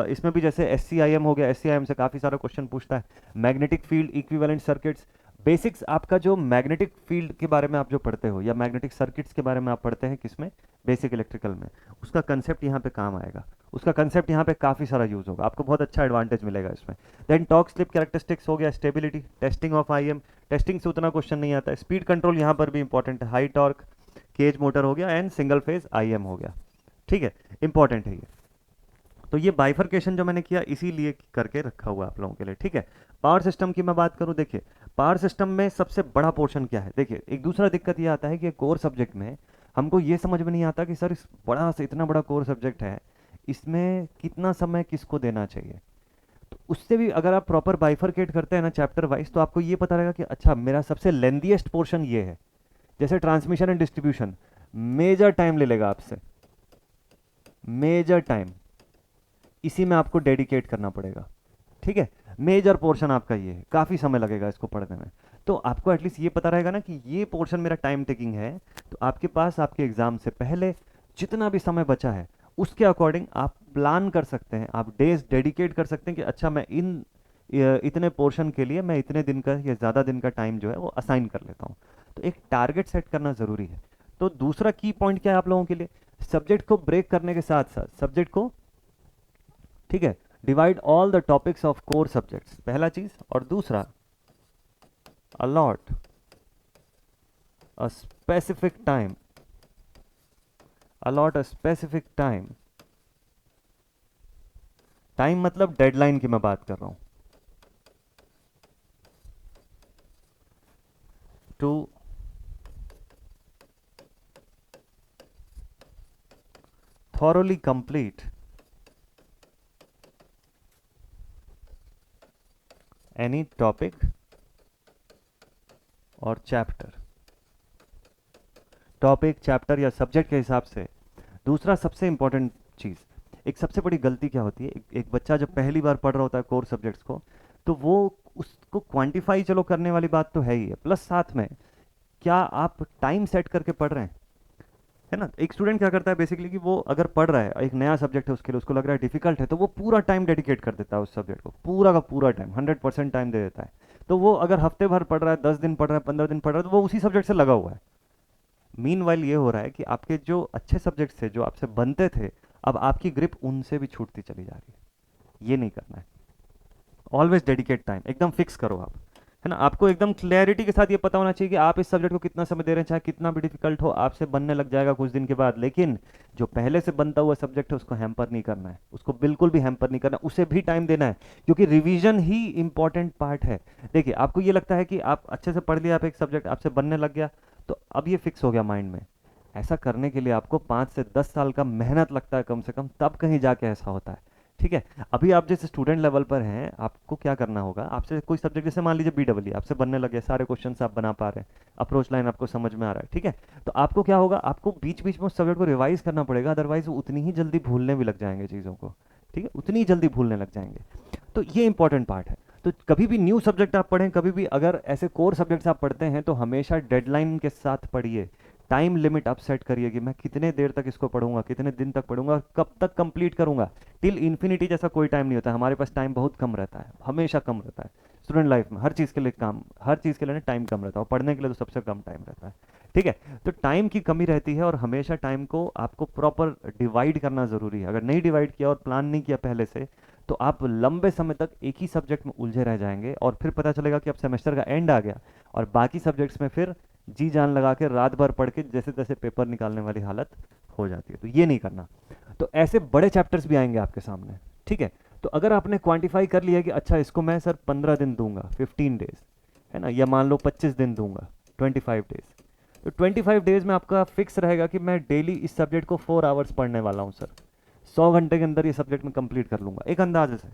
इसमें भी जैसे एस हो गया, एस से काफी सारा क्वेश्चन पूछता है। Magnetic field, equivalent circuits, basics आपका जो मैग्नेटिक फील्ड के बारे में आप जो पढ़ते हो या मैग्नेटिक सर्किट्स के बारे में आप पढ़ते हैं किसमें, बेसिक इलेक्ट्रिकल में, उसका कंसेप्ट यहाँ पे काम आएगा, उसका कंसेप्ट यहाँ पे काफ़ी सारा यूज होगा, आपको बहुत अच्छा एडवांटेज मिलेगा इसमें। देन टॉर्क स्लिप कैरेक्टरिस्टिक्स हो गया, stability, testing of IM, testing से उतना क्वेश्चन नहीं आता है। स्पीड कंट्रोल यहाँ पर भी इंपॉर्टेंट है, हाई टॉर्क केज मोटर हो गया एंड सिंगल फेज आईएम हो गया, ठीक है, इंपॉर्टेंट है ये। तो ये बाइफर्केशन जो मैंने किया इसीलिए करके रखा हुआ है आप लोगों के लिए, ठीक है। पावर सिस्टम की मैं बात करूं, देखिए पावर सिस्टम में सबसे बड़ा पोर्शन क्या है, देखिए एक दूसरा दिक्कत ये आता है कि कोर सब्जेक्ट में हमको ये समझ में नहीं आता कि सर इस बड़ा से इतना बड़ा कोर सब्जेक्ट है, इसमें कितना समय किसको देना चाहिए। तो उससे भी अगर आप प्रॉपर बाइफरकेट करते हैं ना चैप्टर वाइज, तो आपको ये पता रहेगा कि अच्छा मेरा सबसे लेंथीएस्ट पोर्शन ये है। जैसे transmission and distribution major time ले लेगा आपसे, मेजर टाइम इसी में आपको डेडिकेट करना पड़ेगा, ठीक है। मेजर पोर्शन आपका ये है, काफ़ी समय लगेगा इसको पढ़ने में। तो आपको एटलीस्ट ये पता रहेगा ना कि ये पोर्शन मेरा टाइम टेकिंग है, तो आपके पास आपके एग्जाम से पहले जितना भी समय बचा है उसके अकॉर्डिंग आप प्लान कर सकते हैं, आप डेज डेडिकेट कर सकते हैं कि अच्छा मैं इतने पोर्शन के लिए मैं इतने दिन का या ज़्यादा दिन का टाइम जो है वो असाइन कर लेता हूँ। तो एक टारगेट सेट करना ज़रूरी है। तो दूसरा की पॉइंट क्या है आप लोगों के लिए, सब्जेक्ट को ब्रेक करने के साथ साथ सब्जेक्ट को, ठीक है, divide all the topics of core subjects, पहला चीज। और दूसरा, allot a specific time, allot a specific time, time मतलब डेडलाइन की मैं बात कर रहा हूं, to thoroughly complete any topic or chapter। Topic, chapter या सब्जेक्ट के हिसाब से। दूसरा सबसे इंपॉर्टेंट चीज़, एक सबसे बड़ी गलती क्या होती है, एक बच्चा जब पहली बार पढ़ रहा होता है कोर सब्जेक्ट्स को, तो वो उसको क्वांटिफाई चलो करने वाली बात तो है ही है, प्लस साथ में क्या आप टाइम सेट करके पढ़ रहे हैं, है ना। एक स्टूडेंट क्या करता है बेसिकली कि वो अगर पढ़ रहा है, एक नया सब्जेक्ट है उसके लिए, उसको लग रहा है डिफिकल्ट है, तो वो पूरा टाइम डेडिकेट कर देता है उस सब्जेक्ट को, पूरा का पूरा टाइम 100% टाइम दे देता है। तो वो अगर हफ्ते भर पढ़ रहा है, 10 दिन पढ़ रहा है, 15 दिन पढ़ रहा है, तो वो उसी सब्जेक्ट से लगा हुआ है। मीनवाइल ये हो रहा है कि आपके जो अच्छे सब्जेक्ट्स थे, जो आपसे बनते थे, अब आपकी ग्रिप उनसे भी छूटती चली जा रही है। ये नहीं करना है। ऑलवेज डेडिकेट टाइम, एकदम फिक्स करो आप, है ना। आपको एकदम क्लैरिटी के साथ ये पता होना चाहिए कि आप इस सब्जेक्ट को कितना समय दे रहे हैं, चाहे कितना भी डिफिकल्ट हो, आपसे बनने लग जाएगा कुछ दिन के बाद। लेकिन जो पहले से बनता हुआ सब्जेक्ट है उसको हैम्पर नहीं करना है, उसको बिल्कुल भी हैम्पर नहीं करना, उसे भी टाइम देना है, क्योंकि रिवीजन ही इंपॉर्टेंट पार्ट है। देखिए, आपको ये लगता है कि आप अच्छे से पढ़ लिया, आप एक सब्जेक्ट आपसे बनने लग गया, तो अब ये फिक्स हो गया माइंड में। ऐसा करने के लिए आपको 5 से 10 साल का मेहनत लगता है कम से कम, तब कहीं जाके ऐसा होता है। ठीक है। अभी आप जैसे स्टूडेंट लेवल पर हैं, आपको क्या करना होगा, आपसे कोई सब्जेक्ट जैसे मान लीजिए बीडब्ल्यू आपसे बनने लगे, सारे क्वेश्चंस आप बना पा रहे हैं, अप्रोच लाइन आपको समझ में आ रहा है, ठीक है। तो आपको क्या होगा, आपको बीच बीच में उस सब्जेक्ट को रिवाइज करना पड़ेगा, अदरवाइज वो उतनी ही जल्दी भूलने भी लग जाएंगे चीज़ों को, ठीक है, उतनी ही जल्दी भूलने लग जाएंगे। तो ये इंपॉर्टेंट पार्ट है। तो कभी भी न्यू सब्जेक्ट आप पढ़ें, कभी भी अगर ऐसे कोर सब्जेक्ट्स आप पढ़ते हैं, तो हमेशा डेडलाइन के साथ पढ़िए। टाइम लिमिट आप सेट करिए कि मैं कितने देर तक इसको पढ़ूंगा, कितने दिन तक पढ़ूंगा और कब तक कंप्लीट करूंगा। टिल इन्फिनिटी जैसा कोई टाइम नहीं होता है, हमारे पास टाइम बहुत कम रहता है, हमेशा कम रहता है। स्टूडेंट लाइफ में हर चीज़ के लिए काम, हर चीज़ के लिए टाइम कम रहता है, और पढ़ने के लिए तो सबसे कम टाइम रहता है, ठीक है। तो टाइम की कमी रहती है, और हमेशा टाइम को आपको प्रॉपर डिवाइड करना ज़रूरी है। अगर नहीं डिवाइड किया और प्लान नहीं किया पहले से, तो आप लंबे समय तक एक ही सब्जेक्ट में उलझे रह जाएंगे, और फिर पता चलेगा कि अब सेमेस्टर का एंड आ गया और बाकी सब्जेक्ट्स में फिर जी जान लगा के रात भर पढ़ के जैसे तैसे पेपर निकालने वाली हालत हो जाती है। तो ये नहीं करना। तो ऐसे बड़े चैप्टर्स भी आएंगे आपके सामने, ठीक है। तो अगर आपने क्वांटिफाई कर लिया कि अच्छा इसको मैं सर 15 दिन दूंगा, 15 डेज, है ना, या मान लो 25 दिन दूंगा, 25 डेज, तो 25 डेज में आपका फिक्स रहेगा कि मैं डेली इस सब्जेक्ट को 4 आवर्स पढ़ने वाला हूँ सर, 100 घंटे के अंदर ये सब्जेक्ट में कंप्लीट कर लूंगा, एक अंदाजे से।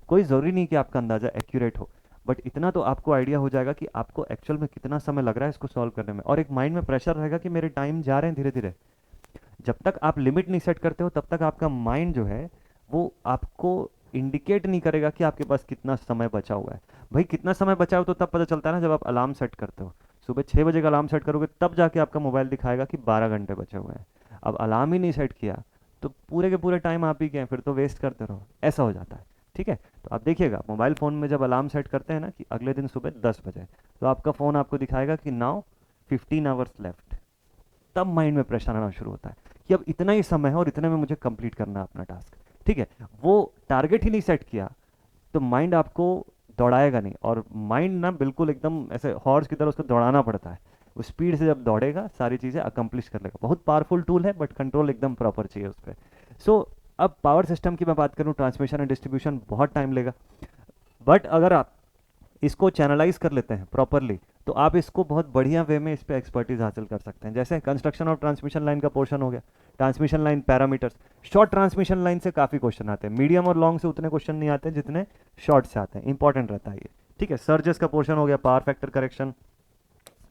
कोई ज़रूरी नहीं कि आपका अंदाज़ा एक्यूरेट हो, बट इतना तो आपको आइडिया हो जाएगा कि आपको एक्चुअल में कितना समय लग रहा है इसको सॉल्व करने में, और एक माइंड में प्रेशर रहेगा कि मेरे टाइम जा रहे हैं धीरे धीरे। जब तक आप लिमिट नहीं सेट करते हो, तब तक आपका माइंड जो है वो आपको इंडिकेट नहीं करेगा कि आपके पास कितना समय बचा हुआ है। भाई कितना समय बचा हो तो तब पता चलता है ना, जब आप अलार्म सेट करते हो। सुबह 6 बजे का अलार्म सेट करोगे, तब जाके आपका मोबाइल दिखाएगा कि 12 घंटे बचे हुए हैं। अब अलार्म ही नहीं सेट किया, तो पूरे के पूरे टाइम आप ही गए, फिर तो वेस्ट करते रहो, ऐसा हो जाता है, ठीक है। तो आप देखिएगा, मोबाइल फ़ोन में जब अलार्म सेट करते हैं ना कि अगले दिन सुबह 10 बजे, तो आपका फ़ोन आपको दिखाएगा कि नाउ 15 आवर्स लेफ्ट। तब माइंड में प्रेशर आना शुरू होता है कि अब इतना ही समय है और इतने में मुझे कंप्लीट करना है अपना टास्क, ठीक है। वो टारगेट ही नहीं सेट किया, तो माइंड आपको दौड़ाएगा नहीं, और माइंड ना बिल्कुल एकदम ऐसे हॉर्स की तरह उसको दौड़ाना पड़ता है। वो स्पीड से जब दौड़ेगा सारी चीज़ें अकम्प्लिश कर लेगा। बहुत पावरफुल टूल है, बट कंट्रोल एकदम प्रॉपर चाहिए उस पर। सो अब पावर सिस्टम की मैं बात करूँ, ट्रांसमिशन एंड डिस्ट्रीब्यूशन बहुत टाइम लेगा, बट अगर आप इसको चैनलाइज कर लेते हैं प्रॉपरली, तो आप इसको बहुत बढ़िया वे में इस पे एक्सपर्टीज हासिल कर सकते हैं। जैसे कंस्ट्रक्शन और ट्रांसमिशन लाइन का पोर्शन हो गया, transmission line parameters, short transmission line से काफ़ी क्वेश्चन आते हैं, मीडियम और लॉन्ग से उतने क्वेश्चन नहीं आते जितने शॉर्ट से आते हैं, इंपॉर्टेंट रहता है ये, ठीक है। सर्जेस का पोर्शन हो गया, पावर फैक्टर करेक्शन,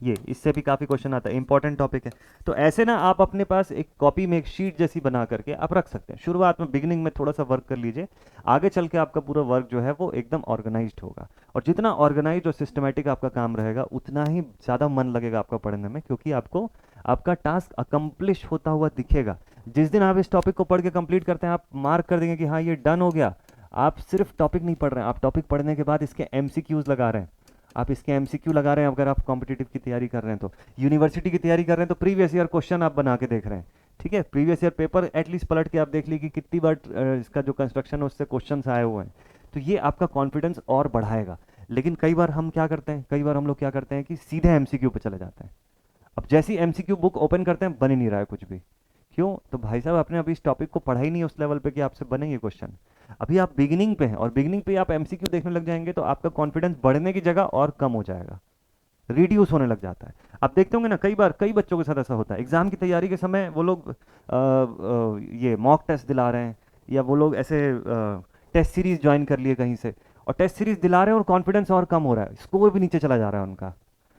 ये इससे भी काफ़ी क्वेश्चन आता है, इंपॉर्टेंट टॉपिक है। तो ऐसे ना आप अपने पास एक कॉपी में एक शीट जैसी बना करके आप रख सकते हैं। शुरुआत में बिगिनिंग में थोड़ा सा वर्क कर लीजिए, आगे चल के आपका पूरा वर्क जो है वो एकदम ऑर्गेनाइज्ड होगा, और जितना ऑर्गेनाइज और सिस्टमेटिक आपका काम रहेगा, उतना ही ज़्यादा मन लगेगा आपका पढ़ने में, क्योंकि आपको आपका टास्क अकम्प्लिश होता हुआ दिखेगा। जिस दिन आप इस टॉपिक को पढ़ के कंप्लीट करते हैं, आप मार्क कर देंगे कि हाँ ये डन हो गया। आप सिर्फ टॉपिक नहीं पढ़ रहे हैं, आप टॉपिक पढ़ने के बाद इसके एमसीक्यूज लगा रहे हैं, आप इसके एमसीक्यू लगा रहे हैं। अगर आप कॉम्पिटिटिव की तैयारी कर रहे हैं, तो यूनिवर्सिटी की तैयारी कर रहे हैं, तो प्रीवियस ईयर क्वेश्चन आप बना के देख रहे हैं, ठीक है। प्रीवियस ईयर पेपर एटलीस्ट पलट के आप देख लीजिए कि कितनी बार इसका जो कंस्ट्रक्शन है उससे क्वेश्चन आए हुए हैं, तो ये आपका कॉन्फिडेंस और बढ़ाएगा। लेकिन कई बार हम क्या करते हैं, कई बार हम लोग क्या करते हैं कि सीधे एमसीक्यू पे चले जाते हैं। अब जैसी एमसीक्यू बुक ओपन करते हैं, बन ही नहीं रहा है कुछ भी। क्यों? तो भाई साहब आपने अभी इस टॉपिक को पढ़ा ही नहीं है उस लेवल पे कि आपसे बनेंगे क्वेश्चन। अभी आप बिगिनिंग पे हैं, और बिगिनिंग पे आप एमसीक्यू देखने लग जाएंगे, तो आपका कॉन्फिडेंस बढ़ने की जगह और कम हो जाएगा, रिड्यूस होने लग जाता है। आप देखते होंगे ना, कई बार कई बच्चों के साथ ऐसा होता है, एग्जाम की तैयारी के समय वो लोग ये मॉक टेस्ट दिला रहे हैं, या वो लोग ऐसे टेस्ट सीरीज ज्वाइन कर लिए कहीं से, और टेस्ट सीरीज दिला रहे हैं और कॉन्फिडेंस और कम हो रहा है, स्कोर भी नीचे चला जा रहा है उनका।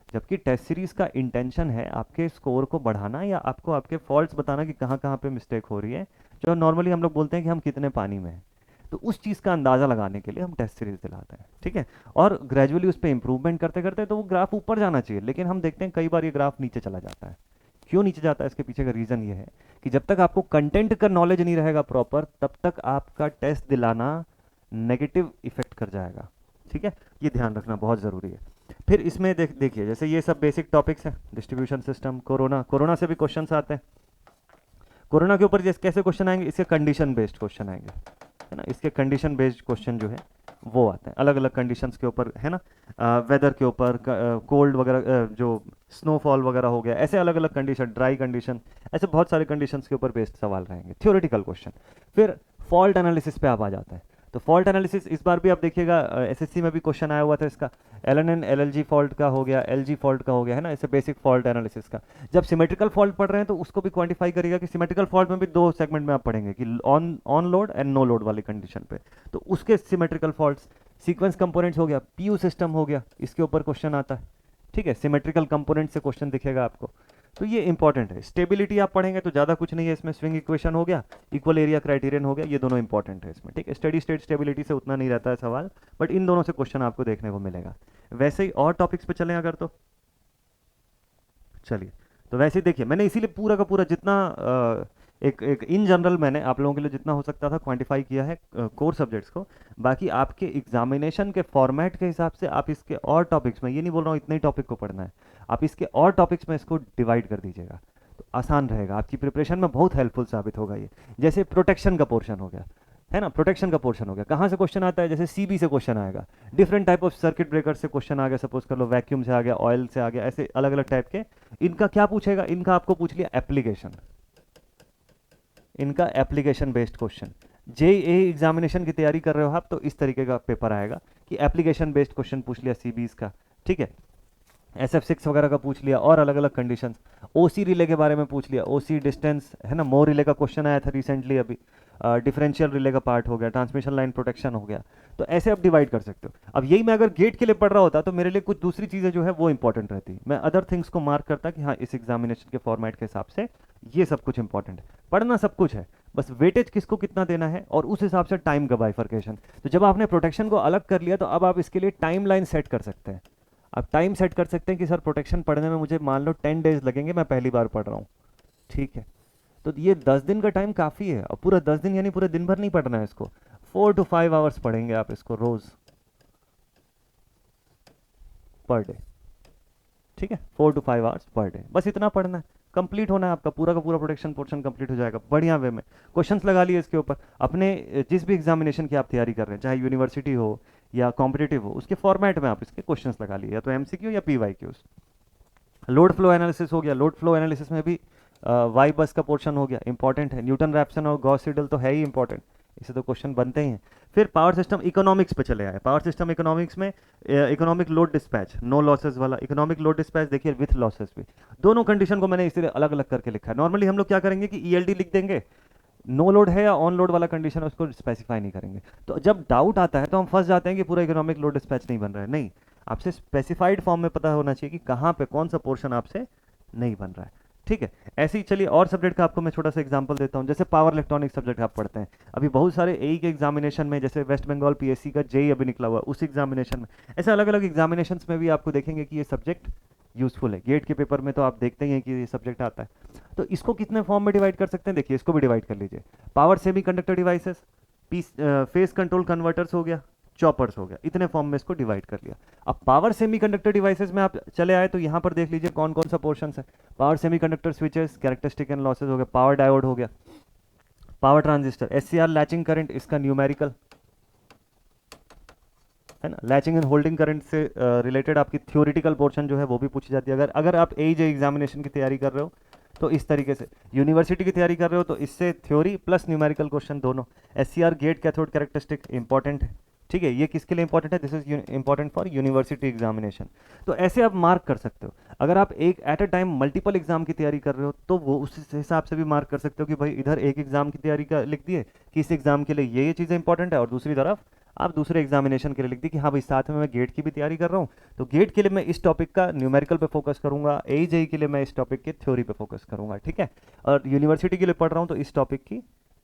जबकि टेस्ट सीरीज का इंटेंशन है आपके स्कोर को बढ़ाना या आपको आपके फॉल्ट्स बताना कि कहाँ कहाँ पे मिस्टेक हो रही है, जो नॉर्मली हम लोग बोलते हैं कि हम कितने पानी में हैं। तो उस चीज़ का अंदाज़ा लगाने के लिए हम टेस्ट सीरीज दिलाते हैं, ठीक है। और ग्रेजुअली उस पर इंप्रूवमेंट करते करते तो वो ग्राफ ऊपर जाना चाहिए, लेकिन हम देखते हैं कई बार ये ग्राफ नीचे चला जाता है। क्यों नीचे जाता है, इसके पीछे का रीज़न ये है कि जब तक आपको कंटेंट का नॉलेज नहीं रहेगा प्रॉपर, तब तक आपका टेस्ट दिलाना नेगेटिव इफेक्ट कर जाएगा, ठीक है। ये ध्यान रखना बहुत ज़रूरी है। फिर इसमें देखिए जैसे ये सब बेसिक टॉपिक्स हैं, डिस्ट्रीब्यूशन सिस्टम, कोरोना से भी क्वेश्चन आते हैं। कोरोना के ऊपर जैसे कैसे क्वेश्चन आएंगे, इसके कंडीशन बेस्ड क्वेश्चन आएंगे, है ना। इसके कंडीशन बेस्ड क्वेश्चन जो है वो आते हैं अलग अलग कंडीशंस के ऊपर, है ना। वेदर के ऊपर, कोल्ड वगैरह, जो स्नोफॉल वगैरह हो गया, ऐसे अलग अलग कंडीशन, ड्राई कंडीशन, ऐसे बहुत सारे कंडीशंस के ऊपर बेस्ड सवाल रहेंगे, थ्योरेटिकल क्वेश्चन। फिर फॉल्ट एनालिसिस पे आप आ जाते हैं। तो फॉल्ट एनालिसिस इस बार भी आप देखिएगा एसएससी में भी क्वेश्चन आया हुआ था इसका, एलएनएन एलएलजी फॉल्ट का हो गया, एलजी फॉल्ट का हो गया, है ना। ऐसे बेसिक फॉल्ट एनालिसिस का जब सिमेट्रिकल फॉल्ट पढ़ रहे हैं तो उसको भी क्वांटिफाई करिएगा कि सिमेट्रिकल फॉल्ट में भी दो सेगमेंट में आप पढ़ेंगे कि on load and no load वाली कंडीशन पे, तो उसके सिमेट्रिकल फॉल्ट्स, सीक्वेंस कंपोनेंट्स हो गया, पीयू सिस्टम हो गया, इसके ऊपर क्वेश्चन आता है, ठीक है। सिमेट्रिकल कंपोनेंट से क्वेश्चन दिखेगा आपको, तो ये इंपॉर्टेंट है। स्टेबिलिटी आप पढ़ेंगे तो ज़्यादा कुछ नहीं है इसमें, स्विंग इक्वेशन हो गया, इक्वल एरिया क्राइटेरियन हो गया, ये दोनों इंपॉर्टेंट है इसमें, ठीक है। स्टेडी स्टेट स्टेबिलिटी से उतना नहीं रहता है सवाल, बट इन दोनों से क्वेश्चन आपको देखने को मिलेगा। वैसे ही और टॉपिक्स पे चलें अगर, तो चलिए। तो वैसे ही देखिए, मैंने इसीलिए पूरा का पूरा जितना एक इन जनरल मैंने आप लोगों के लिए जितना हो सकता था क्वांटिफाई किया है कोर सब्जेक्ट्स को। बाकी आपके एग्जामिनेशन के फॉर्मेट के हिसाब से आप इसके और टॉपिक्स में, ये नहीं बोल रहा हूँ इतने ही टॉपिक को पढ़ना है, आप इसके और टॉपिक्स में इसको डिवाइड कर दीजिएगा तो आसान रहेगा, आपकी प्रिपरेशन में बहुत हेल्पफुल साबित होगा ये। जैसे प्रोटेक्शन का पोर्शन हो गया, है ना, प्रोटेक्शन का पोर्शन हो गया, कहाँ से क्वेश्चन आता है, जैसे सीबी से क्वेश्चन आएगा, different type of circuit breaker से क्वेश्चन आ गया, सपोज कर लो वैक्यूम से आ गया, ऑयल से आ गया, ऐसे अलग अलग टाइप के। इनका क्या पूछेगा, इनका आपको पूछ लिया एप्लीकेशन, इनका application based question. JEE examination की तैयारी कर रहे हो आप तो इस तरीके का पेपर आएगा कि एप्लीकेशन बेस्ड क्वेश्चन पूछ लिया सीबीज का, ठीक है। SF6 वगैरह का पूछ लिया, और अलग अलग कंडीशंस, ओसी रिले के बारे में पूछ लिया, ओसी डिस्टेंस, है ना, मोर रिले का क्वेश्चन आया था रिसेंटली अभी, डिफरेंशियल रिले का पार्ट हो गया, ट्रांसमिशन लाइन प्रोटेक्शन हो गया। तो ऐसे आप डिवाइड कर सकते हो। अब यही मैं अगर गेट के लिए पढ़ रहा होता तो मेरे लिए कुछ दूसरी चीज़ें जो है वो इंपॉर्टेंट रहती, मैं अदर थिंग्स को मार्क करता कि हाँ इस एग्जामिनेशन के फॉर्मेट के हिसाब से ये सब कुछ इंपॉर्टेंट है। पढ़ना सब कुछ है, बस वेटेज किसको कितना देना है और उस हिसाब से टाइम का बाइफर्केशन। तो जब आपने प्रोटेक्शन को अलग कर लिया तो अब आप इसके लिए टाइम लाइन सेट कर सकते हैं। आप टाइम सेट कर सकते हैं कि सर प्रोटेक्शन पढ़ने में मुझे मान लो 10 डेज लगेंगे, मैं पहली बार पढ़ रहा हूँ, ठीक है। तो ये 10 दिन का टाइम काफ़ी है। अब पूरा 10 दिन यानी पूरे दिन भर नहीं पढ़ना है इसको, 4 to 5 आवर्स पढ़ेंगे आप इसको रोज पर डे, ठीक है। 4 to 5 आवर्स पर डे, बस इतना पढ़ना है, कंप्लीट होना है आपका पूरा का पूरा प्रोटेक्शन पोर्शन कंप्लीट हो जाएगा बढ़िया वे में। क्वेश्चंस लगा लिए इसके ऊपर अपने, जिस भी एग्जामिनेशन की आप तैयारी कर रहे हैं, चाहे यूनिवर्सिटी हो या कॉम्पिटिटिव हो, उसके फॉर्मेट में आप इसके क्वेश्चंस लगा लिए, या तो MCQ या PYQs। लोड फ्लो एनालिसिस हो गया, लोड फ्लो एनालिसिस में भी वाई बस का पोर्शन हो गया, इंपॉर्टेंट है। न्यूटन रैप्सन और गॉस सीडल तो है ही इंपॉर्टेंट, इससे तो क्वेश्चन बनते ही हैं। फिर पावर सिस्टम इकोनॉमिक्स पे चले आए। पावर सिस्टम इकोनॉमिक्स में economic load dispatch, no losses वाला इकोनॉमिक लोड डिस्पैच देखिए, विथ लॉसेस भी। दोनों कंडीशन को मैंने इसीलिए अलग अलग करके लिखा है। नॉर्मली हम लोग क्या करेंगे कि ELD लिख देंगे, नो लोड है या ऑन लोड वाला कंडीशन है उसको स्पेसिफाई नहीं करेंगे। तो जब डाउट आता है तो हम फंस जाते हैं कि पूरा इकोनॉमिक लोड डिस्पैच नहीं बन रहा है। नहीं, आपसे स्पेसिफाइड फॉर्म में पता होना चाहिए कि कहाँ पे कौन सा पोर्शन आपसे नहीं बन रहा है, ठीक है। ऐसे ही चलिए और सब्जेक्ट का आपको मैं छोटा सा एग्जांपल देता हूँ। जैसे पावर इलेक्ट्रॉनिक सब्जेक्ट आप पढ़ते हैं, अभी बहुत सारे AE के एग्जामिनेशन में, जैसे वेस्ट बंगाल PSC का JEE अभी निकला हुआ, उस एग्जामिनेशन में, ऐसे अलग अलग एग्जामिनेशन में भी आपको देखेंगे कि ये सब्जेक्ट यूजफुल है। गेट के पेपर में तो आप देखते ही हैं कि ये सब्जेक्ट आता है। तो इसको कितने फॉर्म में डिवाइड कर सकते हैं, देखिए इसको भी डिवाइड कर लीजिए। Power semiconductor devices, face control converters हो गया, चॉपर्स हो गया, इतने फॉर्म में इसको डिवाइड कर लिया। अब पावर सेमीकंडक्टर डिवाइसेस में आप चले आए तो यहाँ पर देख लीजिए कौन कौन सा पोर्शन है। Power semiconductor switches, characteristic and losses हो गया, पावर डायोड हो गया, power transistor, SCR latching current, इसका न्यूमेरिकल, है ना। लैचिंग एंड होल्डिंग करंट से रिलेटेड आपकी थ्योरेटिकल पोर्शन जो है वो भी पूछी जाती है। अगर आप AEJ एग्जामिनेशन की तैयारी कर रहे हो तो इस तरीके से, यूनिवर्सिटी की तैयारी कर रहे हो तो इससे थ्योरी प्लस न्यूमेरिकल क्वेश्चन दोनों। SCR gate cathode characteristic important है, ठीक है। ये किसके लिए इंपॉर्टेंट है, this is important for university examination. तो ऐसे आप मार्क कर सकते हो। अगर आप एक at a time multiple exam की तैयारी कर रहे हो तो वो उस हिसाब से भी मार्क कर सकते हो कि भाई इधर एक एग्जाम की तैयारी का लिख दिए कि इस एग्जाम के लिए ये चीज़ें इंपॉर्टेंट है, और दूसरी तरफ आप दूसरे एग्जामिनेशन के लिए लिख दी कि हाँ भाई साथ में मैं गेट की भी तैयारी कर रहा हूँ, तो गेट के लिए मैं इस टॉपिक का न्यूमेरिकल पे फोकस करूंगा, एजेई के लिए मैं इस टॉपिक के थ्योरी पे फोकस करूंगा, ठीक है, और यूनिवर्सिटी के लिए पढ़ रहा हूँ तो इस टॉपिक की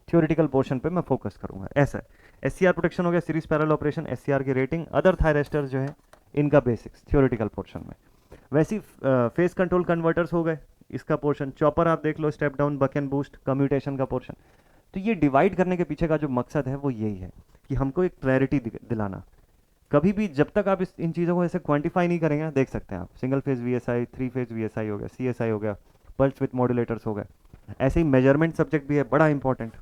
थ्योरेटिकल पोर्शन पे मैं फोकस करूंगा, ऐसा है। एससीआर प्रोटेक्शन हो गया, सीरीज पैरेलल ऑपरेशन, एससीआर की रेटिंग, अदर थायरेस्टर जो है इनका बेसिक्स थ्योरेटिकल पोर्शन में। वैसे ही फेस कंट्रोल कन्वर्टर्स हो गए, इसका पोर्शन, चॉपर आप देख लो, step down, buck and boost, commutation का पोर्शन। तो ये डिवाइड करने के पीछे का जो मकसद है वो यही है कि हमको एक क्लैरिटी दिलाना। कभी भी जब तक आप इन चीज़ों को ऐसे क्वांटिफाई नहीं करेंगे, देख सकते हैं आप, single phase VSI, three phase VSI हो गया, सीएसआई हो गया, पल्स विथ मॉड्यूलेटर्स हो गए, ऐसे ही मेजरमेंट सब्जेक्ट भी है बड़ा इंपॉर्टेंट,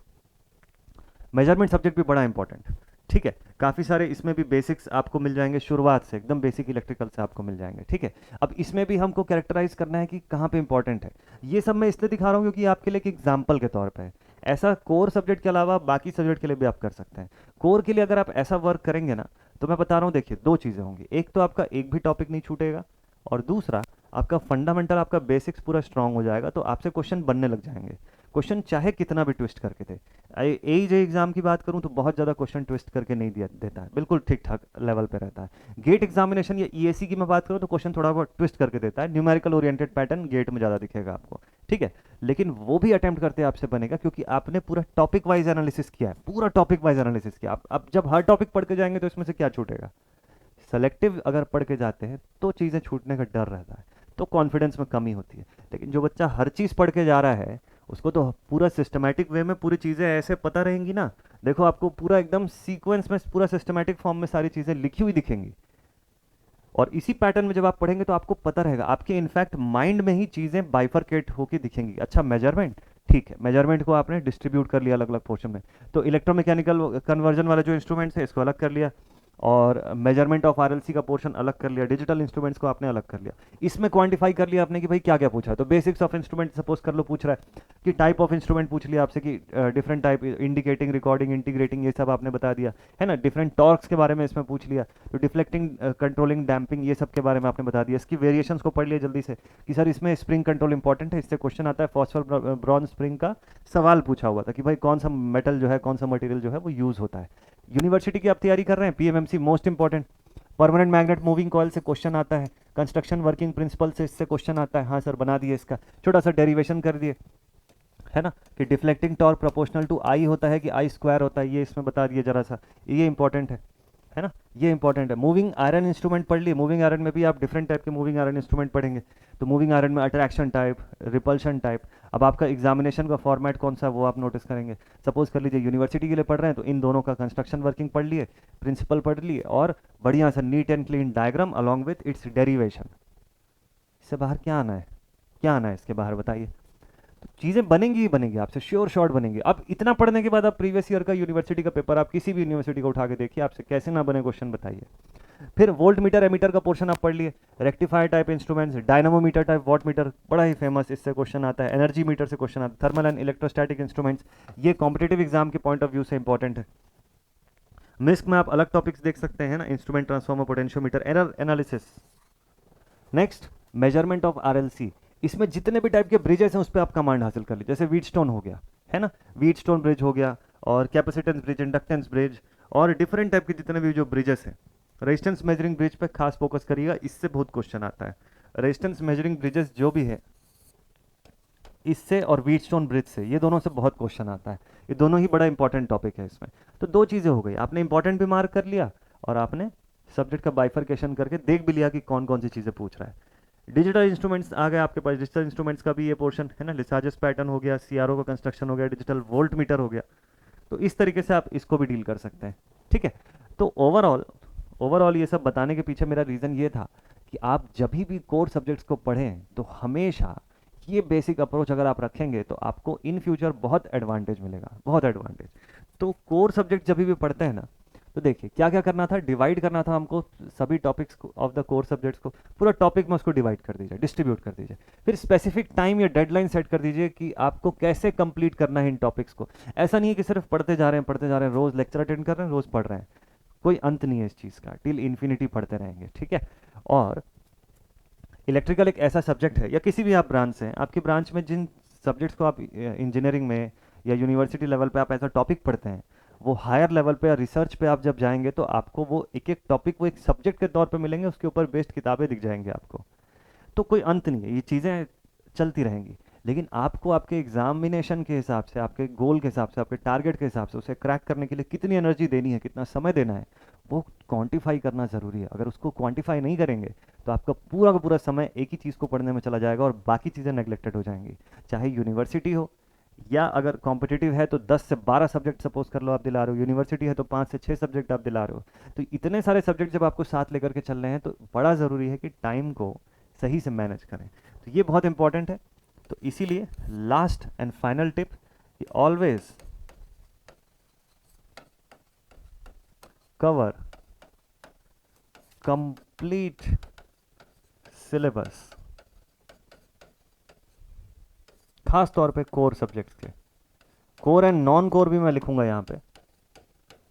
मेजरमेंट सब्जेक्ट भी बड़ा इंपॉर्टेंट, ठीक है। काफ़ी सारे इसमें भी बेसिक्स आपको मिल जाएंगे शुरुआत से, एकदम बेसिक इलेक्ट्रिकल से आपको मिल जाएंगे, ठीक है। अब इसमें भी हमको कैरेक्टराइज करना है कि कहाँ पे इंपॉर्टेंट है। ये सब मैं इसलिए दिखा रहा हूँ क्योंकि आपके लिए एक एग्जाम्पल के तौर पे है। ऐसा कोर सब्जेक्ट के अलावा बाकी सब्जेक्ट के लिए भी आप कर सकते हैं। कोर के लिए अगर आप ऐसा वर्क करेंगे ना, तो मैं बता रहा हूँ, देखिए दो चीज़ें होंगी, एक तो आपका एक भी टॉपिक नहीं छूटेगा, और दूसरा आपका फंडामेंटल, आपका बेसिक्स पूरा स्ट्रांग हो जाएगा, तो आपसे क्वेश्चन बनने लग जाएंगे। क्वेश्चन चाहे कितना भी ट्विस्ट करके दे, एज एग्जाम की बात करूं तो बहुत ज़्यादा क्वेश्चन ट्विस्ट करके नहीं दिया देता है, बिल्कुल ठीक ठाक लेवल पे रहता है। गेट एग्जामिनेशन या ईएसी की मैं बात करूं तो क्वेश्चन थोड़ा बहुत ट्विस्ट करके देता है, न्यूमेरिकल ओरिएंटेड पैटर्न गेट में ज़्यादा दिखेगा आपको, ठीक है। लेकिन वो भी अटेम्प्ट करते आपसे बनेगा क्योंकि आपने पूरा टॉपिक वाइज एनालिसिस किया है, पूरा टॉपिक वाइज एनालिसिस किया। आप जब हर टॉपिक पढ़ के जाएंगे तो इसमें से क्या छूटेगा? सेलेक्टिव अगर पढ़ के जाते हैं तो चीज़ें छूटने का डर रहता है, तो कॉन्फिडेंस में कमी होती है। लेकिन जो बच्चा हर चीज़ पढ़ के जा रहा है, उसको तो पूरा सिस्टमैटिक वे में पूरी चीज़ें ऐसे पता रहेंगी ना, देखो आपको पूरा एकदम सीक्वेंस में, पूरा सिस्टमैटिक फॉर्म में सारी चीज़ें लिखी हुई दिखेंगी, और इसी पैटर्न में जब आप पढ़ेंगे तो आपको पता रहेगा, आपके इनफैक्ट माइंड में ही चीज़ें बाइफरकेट होकर दिखेंगी। अच्छा मेजरमेंट, ठीक है, मेजरमेंट को आपने डिस्ट्रीब्यूट कर लिया अलग अलग पोर्शन में, तो इलेक्ट्रोमैकेनिकल कन्वर्जन वाले जो इंस्ट्रूमेंट्स है इसको अलग कर लिया, और मेजरमेंट ऑफ आरएलसी का पोर्शन अलग कर लिया, डिजिटल इंस्ट्रूमेंट्स को आपने अलग कर लिया, इसमें क्वांटिफाई कर लिया आपने कि भाई क्या क्या पूछा है। तो बेसिक्स ऑफ इंस्ट्रूमेंट सपोज कर लो पूछ रहा है कि टाइप ऑफ इंस्ट्रूमेंट पूछ लिया आपसे कि different type, indicating, recording, integrating, ये सब आपने बता दिया है ना। डिफरेंट टॉर्क्स के बारे में इसमें पूछ लिया, तो डिफ्लेक्टिंग, कंट्रोलिंग, डैम्पिंग, ये सब के बारे में आपने बता दिया। इसकी वेरिएशंस को पढ़ लिया जल्दी से कि सर इसमें स्प्रिंग कंट्रोल इंपॉर्टेंट है, इससे क्वेश्चन आता है, फॉस्फर ब्रॉन्ज स्प्रिंग का सवाल पूछा हुआ था कि भाई कौन सा मेटल जो है, कौन सा मटेरियल जो है वो यूज होता है। यूनिवर्सिटी की आप तैयारी कर रहे हैं, PMMC most important, permanent magnet moving coil से क्वेश्चन आता है, कंस्ट्रक्शन वर्किंग प्रिंसिपल से इससे क्वेश्चन आता है, हाँ सर बना दिए, इसका छोटा सा डेरिवेशन कर दिए, है ना, कि डिफ्लेक्टिंग टॉर्क प्रोपोर्शनल टू आई होता है कि आई स्क्वायर होता है, ये इसमें बता दिए जरा सा, ये इंपॉर्टेंट है ना, ये इंपॉर्टेंट है। मूविंग आयरन इंस्ट्रूमेंट पढ़ लिए, मूविंग आयरन में भी आप डिफरेंट टाइप के मूविंग आयरन इंस्ट्रूमेंट पढ़ेंगे, तो मूविंग आयरन में अट्रैक्शन टाइप, रिपल्शन टाइप। अब आपका एग्जामिनेशन का फॉर्मेट कौन सा वो आप नोटिस करेंगे, सपोज कर लीजिए यूनिवर्सिटी के लिए पढ़ रहे हैं तो इन दोनों का कंस्ट्रक्शन वर्किंग पढ़ लिए, प्रिंसिपल पढ़ लिए, और बढ़िया सा neat and clean diagram along with its derivation. इससे बाहर क्या आना है, क्या आना है इसके बाहर बताइए? तो चीज़ें बनेंगी ही बनेंगी, आपसे श्योर शॉर्ट बनेंगी। अब इतना पढ़ने के बाद आप प्रीवियस ईयर का यूनिवर्सिटी का पेपर आप किसी भी यूनिवर्सिटी को उठा के देखिए, आपसे कैसे ना बने क्वेश्चन बताइए। फिर वोल्ट मीटर एमीटर का पोर्शन आप पढ़ लिए, rectifier type instruments, dynamometer type watt meter बड़ा ही फेमस, इससे क्वेश्चन आता है, एनर्जी मीटर से क्वेश्चन आता है, थर्मल एंड इलेक्ट्रोस्टैटिक इंस्ट्रूमेंट्स, ये कॉम्पिटेटिव एग्जाम के पॉइंट ऑफ व्यू से इंपॉर्टेंट है। मिस्क में आप अलग टॉपिक्स देख सकते हैं ना, instrument transformer, potentiometer, error analysis. Next measurement of RLC, इसमें जितने भी टाइप के ब्रिजेस हैं उस पर आप कमांड हासिल कर लीजिए, जैसे व्हीटस्टोन हो गया, है ना, व्हीटस्टोन ब्रिज हो गया, और कैपेसिटेंस ब्रिज, इंडक्टेंस ब्रिज, और डिफरेंट टाइप के जितने भी जो ब्रिजेस हैं। रेजिस्टेंस मेजरिंग ब्रिज पे खास फोकस करिएगा, इससे बहुत क्वेश्चन आता है। रेजिस्टेंस मेजरिंग ब्रिजेस जो भी है, इससे और व्हीटस्टोन ब्रिज से, ये दोनों से बहुत क्वेश्चन आता है, ये दोनों ही बड़ा इंपॉर्टेंट टॉपिक है इसमें। तो दो चीज़ें हो गई, आपने इंपॉर्टेंट भी मार्क कर लिया और आपने सब्जेक्ट का बाइफरकेशन करके देख भी लिया कि कौन कौन सी चीज़ें पूछ रहा है। डिजिटल इंस्ट्रूमेंट्स आ गए आपके पास, डिजिटल इंस्ट्रूमेंट्स का भी ये पोर्शन है ना, लिसाजस पैटर्न हो गया, सीआरओ का कंस्ट्रक्शन हो गया, डिजिटल वोल्ट मीटर हो गया, तो इस तरीके से आप इसको भी डील कर सकते हैं, ठीक है। तो ओवरऑल ये सब बताने के पीछे मेरा रीज़न ये था कि आप जब भी कोर सब्जेक्ट्स को पढ़ें तो हमेशा ये बेसिक अप्रोच अगर आप रखेंगे तो आपको इन फ्यूचर बहुत एडवांटेज मिलेगा, बहुत एडवांटेज। तो कोर सब्जेक्ट जब भी पढ़ते हैं ना, तो देखिए क्या क्या करना था, डिवाइड करना था हमको सभी टॉपिक्स को ऑफ द कोर सब्जेक्ट्स को, पूरा टॉपिक में उसको डिवाइड कर दीजिए, डिस्ट्रीब्यूट कर दीजिए, फिर स्पेसिफिक टाइम या डेडलाइन सेट कर दीजिए कि आपको कैसे कंप्लीट करना है इन टॉपिक्स को। ऐसा नहीं है कि सिर्फ पढ़ते जा रहे हैं, रोज लेक्चर अटेंड कर रहे हैं, रोज पढ़ रहे हैं, कोई अंत नहीं है इस चीज़ का, टिल इन्फिनिटी पढ़ते रहेंगे, ठीक है। और इलेक्ट्रिकल एक ऐसा सब्जेक्ट है, या किसी भी आप ब्रांच से हैं, आपकी ब्रांच में जिन सब्जेक्ट्स को आप इंजीनियरिंग में या यूनिवर्सिटी लेवल पे आप ऐसा टॉपिक पढ़ते हैं, वो हायर लेवल पे या रिसर्च पे आप जब जाएंगे तो आपको वो एक एक टॉपिक वो एक सब्जेक्ट के तौर पे मिलेंगे, उसके ऊपर बेस्ड किताबें दिख जाएंगी आपको। तो कोई अंत नहीं है, ये चीज़ें चलती रहेंगी। लेकिन आपको आपके एग्जामिनेशन के हिसाब से, आपके गोल के हिसाब से, आपके टारगेट के हिसाब से उसे क्रैक करने के लिए कितनी एनर्जी देनी है, कितना समय देना है, वो क्वांटिफाई करना ज़रूरी है। अगर उसको क्वांटिफाई नहीं करेंगे तो आपका पूरा का पूरा समय एक ही चीज़ को पढ़ने में चला जाएगा और बाकी चीज़ें नेग्लेक्टेड हो जाएंगी। चाहे यूनिवर्सिटी हो, या अगर कॉम्पिटिटिव है तो 10 से 12 सब्जेक्ट सपोज कर लो आप दिला रहे हो, यूनिवर्सिटी है तो 5 से 6 सब्जेक्ट आप दिला रहे हो। तो इतने सारे सब्जेक्ट जब आपको साथ लेकर के चल रहे हैं तो बड़ा ज़रूरी है कि टाइम को सही से मैनेज करें। तो ये बहुत इंपॉर्टेंट है। तो इसीलिए लास्ट एंड फाइनल टिप कि ऑलवेज कवर कंप्लीट सिलेबस, खास तौर पे कोर सब्जेक्ट्स के। कोर एंड नॉन कोर भी मैं लिखूंगा यहाँ पे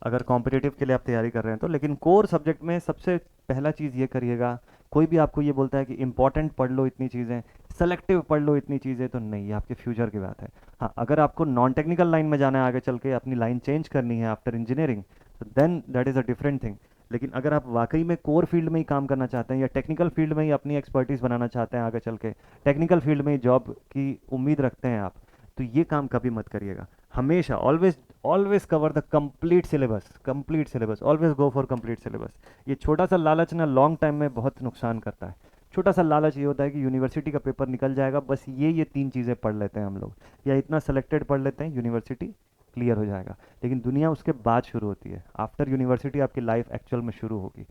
अगर कॉम्पिटिटिव के लिए आप तैयारी कर रहे हैं तो। लेकिन कोर सब्जेक्ट में सबसे पहला चीज़ ये करिएगा, कोई भी आपको ये बोलता है कि इंपॉर्टेंट पढ़ लो इतनी चीज़ें, सेलेक्टिव पढ़ लो इतनी चीज़ें, तो नहीं, ये आपके फ्यूचर की बात है। हाँ, अगर आपको नॉन टेक्निकल लाइन में जाना है, आगे चल के अपनी लाइन चेंज करनी है आफ्टर इंजीनियरिंग, तो then that is a different thing. लेकिन अगर आप वाकई में कोर फील्ड में ही काम करना चाहते हैं या टेक्निकल फील्ड में ही अपनी एक्सपर्टीज़ बनाना चाहते हैं, आगे चल के टेक्निकल फील्ड में ही जॉब की उम्मीद रखते हैं आप, तो ये काम कभी मत करिएगा। हमेशा always always cover the complete syllabus, complete syllabus, always go for complete syllabus. ये छोटा सा लालच ना लॉन्ग टाइम में बहुत नुकसान करता है। छोटा सा लालच ये होता है कि यूनिवर्सिटी का पेपर निकल जाएगा, बस ये तीन चीज़ें पढ़ लेते हैं हम लोग, या इतना सेलेक्टेड पढ़ लेते हैं, यूनिवर्सिटी क्लियर हो जाएगा। लेकिन दुनिया उसके बाद शुरू होती है। आफ्टर यूनिवर्सिटी आपकी लाइफ एक्चुअल में शुरू होगी।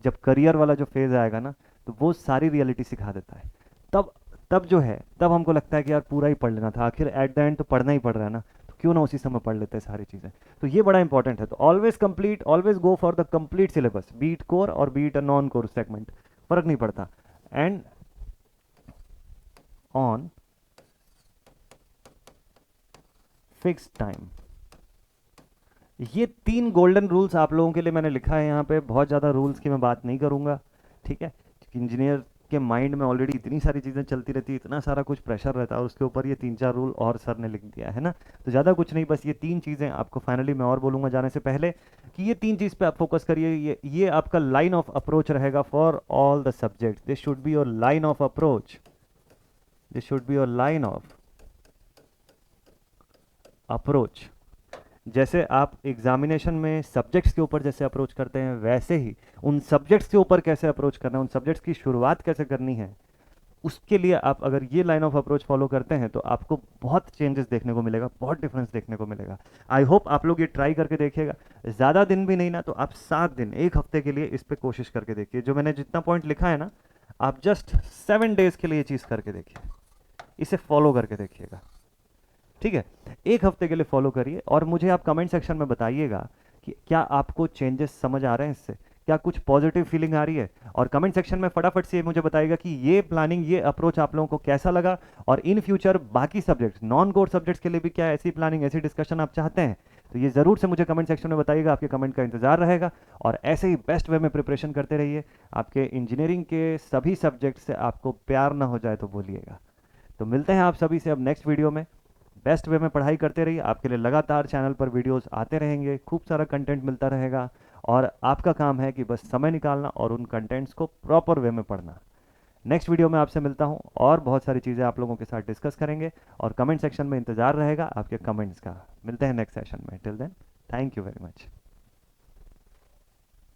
जब करियर वाला जो फेज़ आएगा ना, तो वो सारी रियलिटी सिखा देता है। तब तब जो है, तब हमको लगता है कि यार पूरा ही पढ़ लेना था, आखिर एट द एंड तो पढ़ना ही पड़ रहा है ना, तो क्यों ना उसी समय पढ़ लेते हैं सारी चीज़ें। तो ये बड़ा इंपॉर्टेंट है। तो always complete, always go for the complete syllabus, be it core or be it a non core segment, फर्क नहीं पड़ता। एंड ऑन फिक्स टाइम, ये 3 गोल्डन रूल्स आप लोगों के लिए मैंने लिखा है यहाँ पे। बहुत ज़्यादा रूल्स की मैं बात नहीं करूँगा, ठीक है, क्योंकि इंजीनियर के माइंड में ऑलरेडी इतनी सारी चीज़ें चलती रहती है, इतना सारा कुछ प्रेशर रहता है, और उसके ऊपर ये 3-4 रूल और सर ने लिख दिया है ना। तो ज़्यादा कुछ नहीं, बस ये 3 चीज़ें आपको फाइनली मैं और बोलूँगा जाने से पहले कि ये 3 चीज़ पे आप फोकस करिए। ये आपका लाइन ऑफ अप्रोच रहेगा for all the subject. This should be your line of approach, this should be your line of approach. जैसे आप एग्जामिनेशन में सब्जेक्ट्स के ऊपर जैसे अप्रोच करते हैं, वैसे ही उन सब्जेक्ट्स के ऊपर कैसे अप्रोच करना है, उन सब्जेक्ट्स की शुरुआत कैसे करनी है, उसके लिए आप अगर ये लाइन ऑफ अप्रोच फॉलो करते हैं तो आपको बहुत चेंजेस देखने को मिलेगा, बहुत डिफरेंस देखने को मिलेगा। आई होप आप लोग ये ट्राई करके देखिएगा। ज़्यादा दिन भी नहीं ना, तो आप 7 दिन, एक हफ्ते के लिए इस पर कोशिश करके देखिए। जो मैंने जितना पॉइंट लिखा है ना, आप जस्ट 7 डेज के लिए ये चीज़ करके देखिए, इसे फॉलो करके देखिएगा, ठीक है। एक हफ्ते के लिए फॉलो करिए और मुझे आप कमेंट सेक्शन में बताइएगा कि क्या आपको चेंजेस समझ आ रहे हैं इससे, क्या कुछ पॉजिटिव फीलिंग आ रही है। और कमेंट सेक्शन में फटाफट से मुझे बताइएगा कि ये प्लानिंग, ये अप्रोच आप लोगों को कैसा लगा, और इन फ्यूचर बाकी सब्जेक्ट्स, नॉन कोर सब्जेक्ट्स के लिए भी क्या ऐसी प्लानिंग, ऐसी डिस्कशन आप चाहते हैं। तो ये ज़रूर से मुझे कमेंट सेक्शन में बताइएगा, आपके कमेंट का इंतजार रहेगा। और ऐसे ही बेस्ट वे में प्रिपरेशन करते रहिए। आपके इंजीनियरिंग के सभी सब्जेक्ट से आपको प्यार ना हो जाए तो बोलिएगा। तो मिलते हैं आप सभी से अब नेक्स्ट वीडियो में। बेस्ट वे में पढ़ाई करते रहिए, आपके लिए लगातार चैनल पर वीडियोस आते रहेंगे, खूब सारा कंटेंट मिलता रहेगा, और आपका काम है कि बस समय निकालना और उन कंटेंट्स को प्रॉपर वे में पढ़ना। नेक्स्ट वीडियो में आपसे मिलता हूँ और बहुत सारी चीज़ें आप लोगों के साथ डिस्कस करेंगे, और कमेंट सेक्शन में इंतज़ार रहेगा आपके कमेंट्स का। मिलते हैं नेक्स्ट सेशन में। Till then, thank you very much.